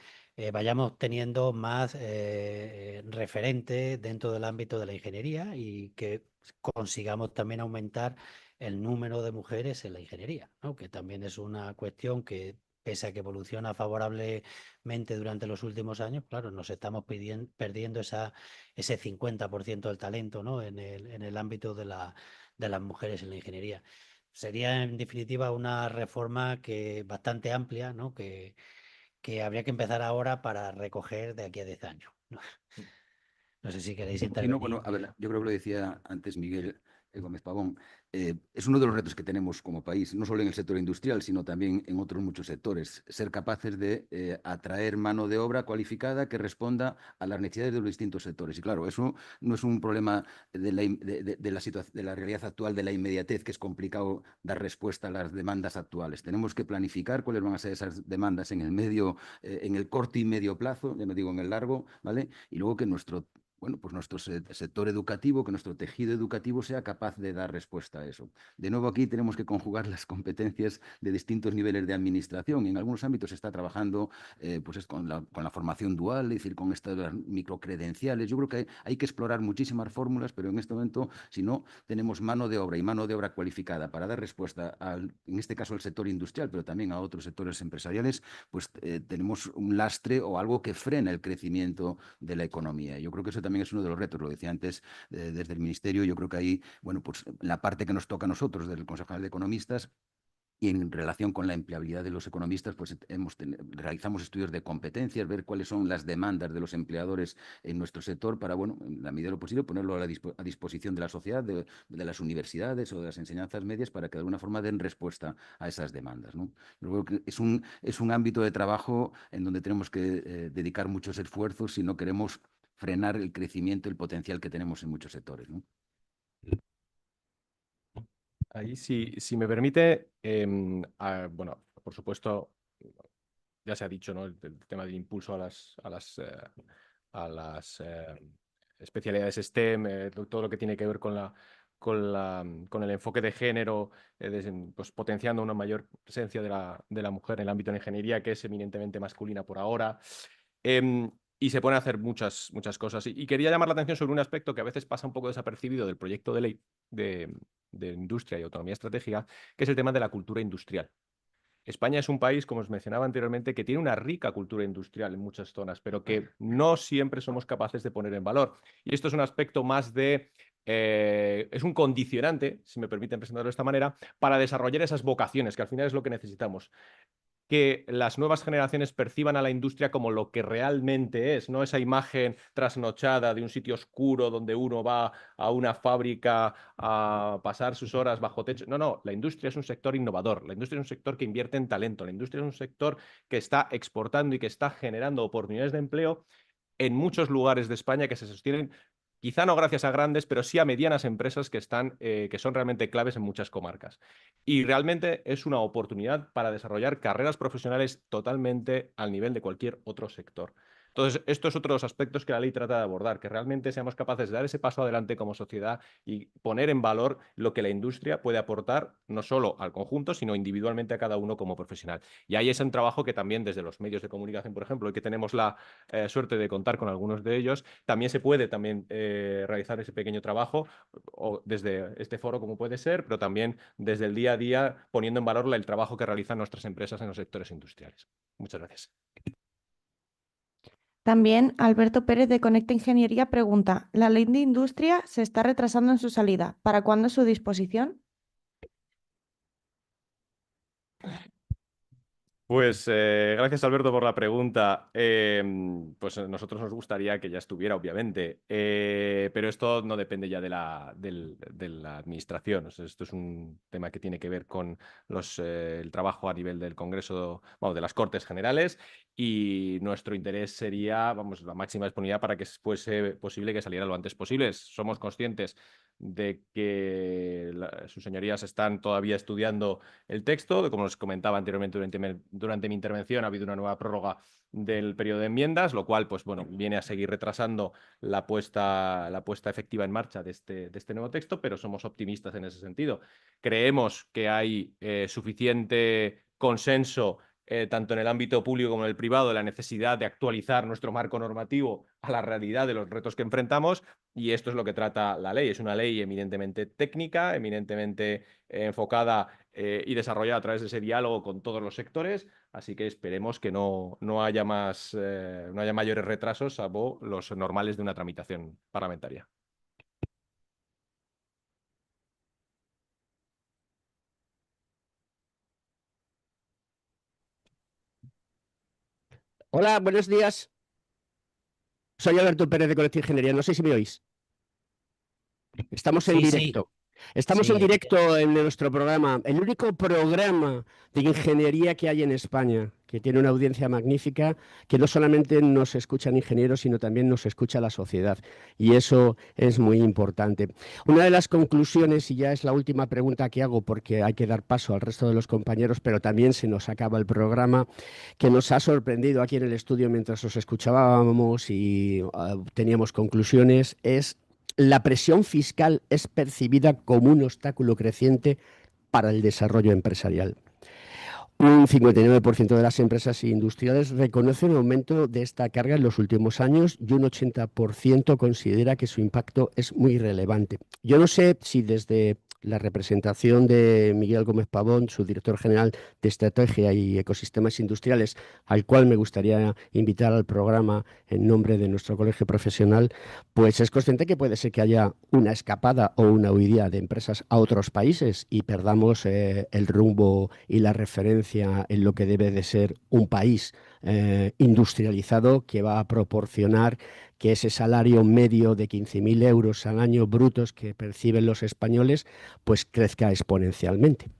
vayamos teniendo más referentes dentro del ámbito de la ingeniería, y que consigamos también aumentar el número de mujeres en la ingeniería, ¿no? Que también es una cuestión que, pese a que evoluciona favorablemente durante los últimos años, claro, nos estamos perdiendo ese 50% del talento, ¿no? En el ámbito de las mujeres en la ingeniería. sería en definitiva una reforma bastante amplia, ¿no? Que habría que empezar ahora para recoger de aquí a 10 años, ¿no? No sé si queréis Sí, no, intervenir. bueno, a ver, yo creo que lo decía antes Miguel Gómez Pavón. Es uno de los retos que tenemos como país, no solo en el sector industrial, sino también en otros muchos sectores, ser capaces de atraer mano de obra cualificada que responda a las necesidades de los distintos sectores. Y claro, eso no es un problema de la realidad actual, de la inmediatez, que es complicado dar respuesta a las demandas actuales. Tenemos que planificar cuáles van a ser esas demandas en en el corto y medio plazo, ya no digo en el largo, ¿vale? Y luego que pues nuestro sector educativo, que nuestro tejido educativo sea capaz de dar respuesta a eso. De nuevo, aquí tenemos que conjugar las competencias de distintos niveles de administración. En algunos ámbitos se está trabajando con la formación dual, es decir, con estas microcredenciales. Yo creo que hay que explorar muchísimas fórmulas, pero en este momento, si no tenemos mano de obra y mano de obra cualificada para dar respuesta, en este caso al sector industrial, pero también a otros sectores empresariales, pues tenemos un lastre o algo que frena el crecimiento de la economía. Yo creo que eso también es uno de los retos, lo decía antes desde el Ministerio. Yo creo que ahí, bueno, pues la parte que nos toca a nosotros del Consejo General de Economistas y en relación con la empleabilidad de los economistas, pues realizamos estudios de competencias, ver cuáles son las demandas de los empleadores en nuestro sector para, bueno, en la medida de lo posible, ponerlo a disposición de la sociedad, de las universidades o de las enseñanzas medias para que de alguna forma den respuesta a esas demandas, ¿no? Yo creo que es un ámbito de trabajo en donde tenemos que dedicar muchos esfuerzos si no queremos frenar el crecimiento, el potencial que tenemos en muchos sectores, ¿no? Ahí, si me permite, bueno, por supuesto, ya se ha dicho, ¿no? El tema del impulso a las especialidades STEM, todo lo que tiene que ver con el enfoque de género, pues potenciando una mayor presencia de la mujer en el ámbito de ingeniería, que es eminentemente masculina por ahora. Y se pueden hacer muchas cosas. Y quería llamar la atención sobre un aspecto que a veces pasa un poco desapercibido del proyecto de ley de industria y autonomía estratégica, que es el tema de la cultura industrial. España es un país, como os mencionaba anteriormente, que tiene una rica cultura industrial en muchas zonas, pero que no siempre somos capaces de poner en valor. Y esto es un aspecto más es un condicionante, si me permiten presentarlo de esta manera, para desarrollar esas vocaciones, que al final es lo que necesitamos. Que las nuevas generaciones perciban a la industria como lo que realmente es, no esa imagen trasnochada de un sitio oscuro donde uno va a una fábrica a pasar sus horas bajo techo. No, la industria es un sector innovador, la industria es un sector que invierte en talento, la industria es un sector que está exportando y que está generando oportunidades de empleo en muchos lugares de España que se sostienen, quizá no gracias a grandes, pero sí a medianas empresas que son realmente claves en muchas comarcas. Y realmente es una oportunidad para desarrollar carreras profesionales totalmente al nivel de cualquier otro sector. Entonces, esto es otro de los aspectos que la ley trata de abordar, que realmente seamos capaces de dar ese paso adelante como sociedad y poner en valor lo que la industria puede aportar, no solo al conjunto, sino individualmente a cada uno como profesional. Y ahí es un trabajo que también desde los medios de comunicación, por ejemplo, y que tenemos la suerte de contar con algunos de ellos, también se puede realizar ese pequeño trabajo, o desde este foro como puede ser, pero también desde el día a día poniendo en valor el trabajo que realizan nuestras empresas en los sectores industriales. Muchas gracias. También Alberto Pérez de Conecta Ingeniería pregunta, ¿la ley de industria se está retrasando en su salida? ¿Para cuándo su disposición? Pues gracias, Alberto, por la pregunta. Pues a nosotros nos gustaría que ya estuviera, obviamente, pero esto no depende ya de la administración. O sea, esto es un tema que tiene que ver con el trabajo a nivel del Congreso, vamos, de las Cortes Generales, y nuestro interés sería, vamos, la máxima disponibilidad para que fuese posible que saliera lo antes posible. Somos conscientes de que sus señorías están todavía estudiando el texto. Como os comentaba anteriormente durante mi intervención, ha habido una nueva prórroga del periodo de enmiendas, lo cual, pues bueno, viene a seguir retrasando la puesta efectiva en marcha de este nuevo texto, pero somos optimistas en ese sentido. Creemos que hay suficiente consenso tanto en el ámbito público como en el privado, de la necesidad de actualizar nuestro marco normativo a la realidad de los retos que enfrentamos, y esto es lo que trata la ley. Es una ley eminentemente técnica, eminentemente enfocada y desarrollada a través de ese diálogo con todos los sectores, así que esperemos que no haya mayores retrasos, salvo los normales de una tramitación parlamentaria. Hola, buenos días. Soy Alberto Pérez de Conecta Ingeniería. No sé si me oís. Estamos en Sí, sí, directo. Estamos en sí, aquí directo en nuestro programa, el único programa de ingeniería que hay en España, que tiene una audiencia magnífica, que no solamente nos escuchan ingenieros, sino también nos escucha la sociedad. Y eso es muy importante. Una de las conclusiones, y ya es la última pregunta que hago porque hay que dar paso al resto de los compañeros, pero también se nos acaba el programa, que nos ha sorprendido aquí en el estudio mientras os escuchábamos y teníamos conclusiones, es la presión fiscal es percibida como un obstáculo creciente para el desarrollo empresarial. Un 59% de las empresas industriales reconoce un aumento de esta carga en los últimos años y un 80% considera que su impacto es muy relevante. Yo no sé si desde la representación de Miguel Gómez Pavón, su director general de Estrategia y Ecosistemas Industriales, al cual me gustaría invitar al programa en nombre de nuestro colegio profesional, pues es consciente que puede ser que haya una escapada o una huida de empresas a otros países y perdamos el rumbo y la referencia en lo que debe de ser un país industrializado que va a proporcionar que ese salario medio de 15.000 euros al año brutos que perciben los españoles, pues crezca exponencialmente.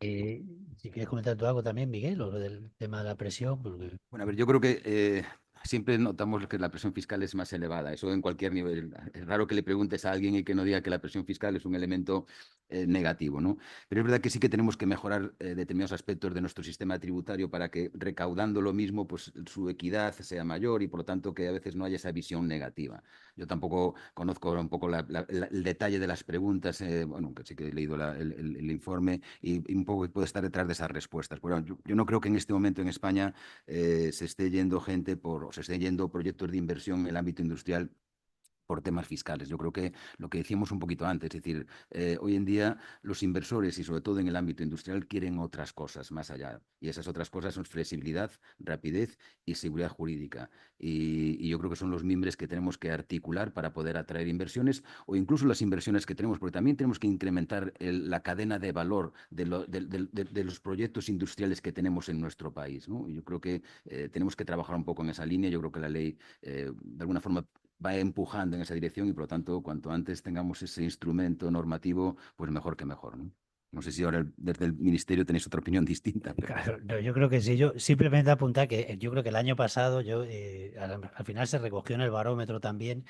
si quieres comentar tú algo también, Miguel, o lo del tema de la presión, porque Bueno, a ver, yo creo que siempre notamos que la presión fiscal es más elevada, eso en cualquier nivel. Es raro que le preguntes a alguien y que no diga que la presión fiscal es un elemento negativo, ¿no? Pero es verdad que sí que tenemos que mejorar determinados aspectos de nuestro sistema tributario para que recaudando lo mismo, pues su equidad sea mayor y por lo tanto que a veces no haya esa visión negativa. Yo tampoco conozco un poco el detalle de las preguntas, bueno, que sí que he leído el informe y un poco puede estar detrás de esas respuestas. Pero yo no creo que en este momento en España se esté yendo gente o se estén yendo proyectos de inversión en el ámbito industrial por temas fiscales. Yo creo que lo que decíamos un poquito antes, es decir, hoy en día los inversores y sobre todo en el ámbito industrial quieren otras cosas más allá y esas otras cosas son flexibilidad, rapidez y seguridad jurídica y yo creo que son los mimbres que tenemos que articular para poder atraer inversiones o incluso las inversiones que tenemos, porque también tenemos que incrementar la cadena de valor de los proyectos industriales que tenemos en nuestro país, ¿no? Yo creo que tenemos que trabajar un poco en esa línea. Yo creo que la ley de alguna forma va empujando en esa dirección y por lo tanto cuanto antes tengamos ese instrumento normativo, pues mejor que mejor, ¿no? No sé si ahora desde el Ministerio tenéis otra opinión distinta. Pero... claro, no, yo creo que sí. Yo simplemente apuntar que yo creo que el año pasado al final se recogió en el barómetro también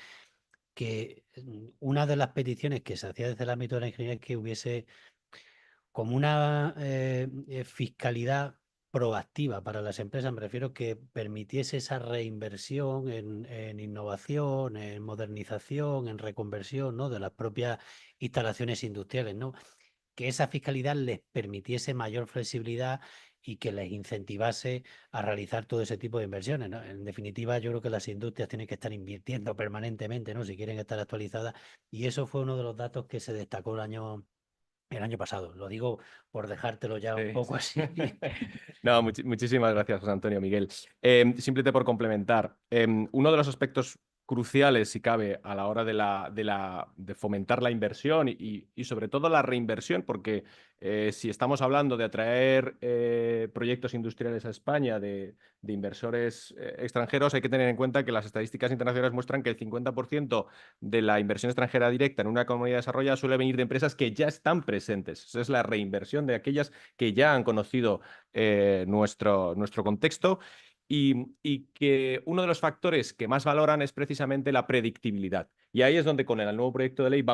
que una de las peticiones que se hacía desde el ámbito de la ingeniería es que hubiese como una fiscalidad proactiva para las empresas, me refiero que permitiese esa reinversión en innovación, en modernización, en reconversión, ¿no? de las propias instalaciones industriales, ¿no? Que esa fiscalidad les permitiese mayor flexibilidad y que les incentivase a realizar todo ese tipo de inversiones, ¿no? En definitiva, yo creo que las industrias tienen que estar invirtiendo permanentemente, ¿no? Si quieren estar actualizadas, y eso fue uno de los datos que se destacó el año pasado. Lo digo por dejártelo ya un poco así. No, muchísimas gracias, José Antonio, Miguel. Simplemente por complementar, uno de los aspectos cruciales, si cabe, a la hora de fomentar la inversión y sobre todo la reinversión, porque si estamos hablando de atraer proyectos industriales a España de inversores extranjeros, hay que tener en cuenta que las estadísticas internacionales muestran que el 50% de la inversión extranjera directa en una comunidad desarrollada suele venir de empresas que ya están presentes. Esa es la reinversión de aquellas que ya han conocido nuestro contexto y que uno de los factores que más valoran es precisamente la predictibilidad. Y ahí es donde con el nuevo proyecto de ley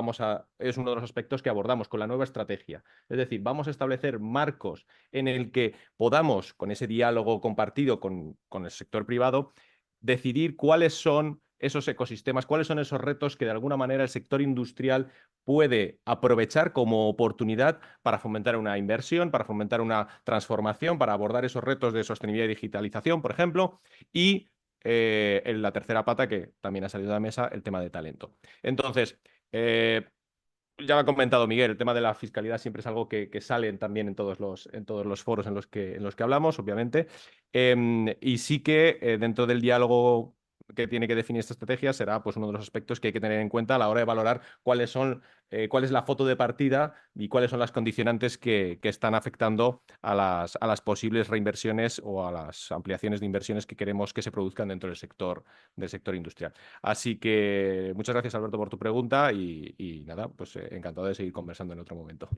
es uno de los aspectos que abordamos con la nueva estrategia. Es decir, vamos a establecer marcos en el que podamos, con ese diálogo compartido con el sector privado, decidir cuáles son esos ecosistemas, cuáles son esos retos que de alguna manera el sector industrial puede aprovechar como oportunidad para fomentar una inversión, para fomentar una transformación, para abordar esos retos de sostenibilidad y digitalización, por ejemplo, y en la tercera pata, que también ha salido de la mesa, el tema de talento. Entonces, ya lo ha comentado Miguel, el tema de la fiscalidad siempre es algo que sale también en todos los foros en los que hablamos, obviamente. Y sí que dentro del diálogo que tiene que definir esta estrategia será pues, uno de los aspectos que hay que tener en cuenta a la hora de valorar cuál es la foto de partida y cuáles son las condicionantes que están afectando a las posibles reinversiones o a las ampliaciones de inversiones que queremos que se produzcan dentro del sector industrial. Así que muchas gracias, Alberto, por tu pregunta y nada, pues encantado de seguir conversando en otro momento.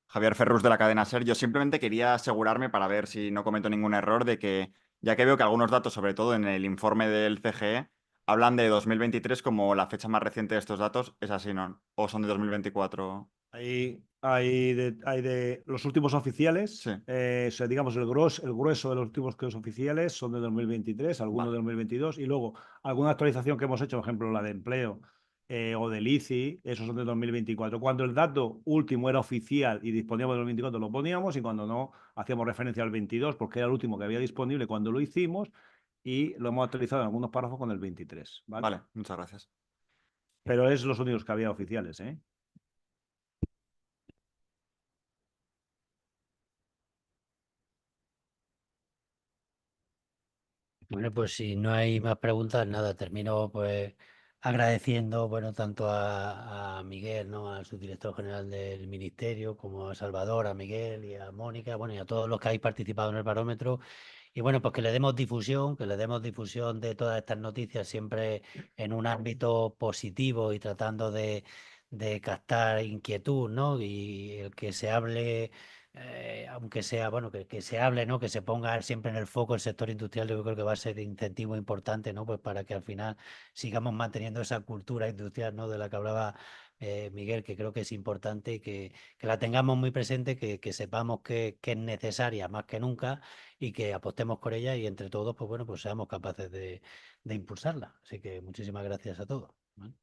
Javier Ferrus de la cadena SER. Yo simplemente quería asegurarme para ver si no cometo ningún error de que, ya que veo que algunos datos, sobre todo en el informe del CGE, hablan de 2023 como la fecha más reciente de estos datos, ¿es así, no? ¿O son de 2024? Hay de los últimos oficiales, Sí. o sea, digamos, el grueso de los últimos que los oficiales son de 2023, algunos de 2022, y luego alguna actualización que hemos hecho, por ejemplo, la de empleo o del ICI, esos son de 2024. Cuando el dato último era oficial y disponíamos del 2024, lo poníamos, y cuando no, hacíamos referencia al 22, porque era el último que había disponible cuando lo hicimos, y lo hemos actualizado en algunos párrafos con el 23. Vale, muchas gracias. Pero es los únicos que había oficiales, ¿eh? Bueno, pues si no hay más preguntas, nada, termino pues agradeciendo, bueno, tanto a Miguel, ¿no? Al subdirector general del Ministerio, como a Salvador, a Miguel y a Mónica, bueno, y a todos los que habéis participado en el barómetro. Y bueno, pues que le demos difusión, de todas estas noticias siempre en un ámbito positivo y tratando de captar inquietud, ¿no? Y el que se hable, aunque sea, bueno, que se hable, ¿no? Que se ponga siempre en el foco el sector industrial, yo creo que va a ser de incentivo importante, ¿no? Pues para que al final sigamos manteniendo esa cultura industrial, ¿no? De la que hablaba Miguel, que creo que es importante y que la tengamos muy presente, que sepamos que es necesaria más que nunca y que apostemos por ella y entre todos, pues bueno, pues seamos capaces de impulsarla. Así que muchísimas gracias a todos, ¿vale?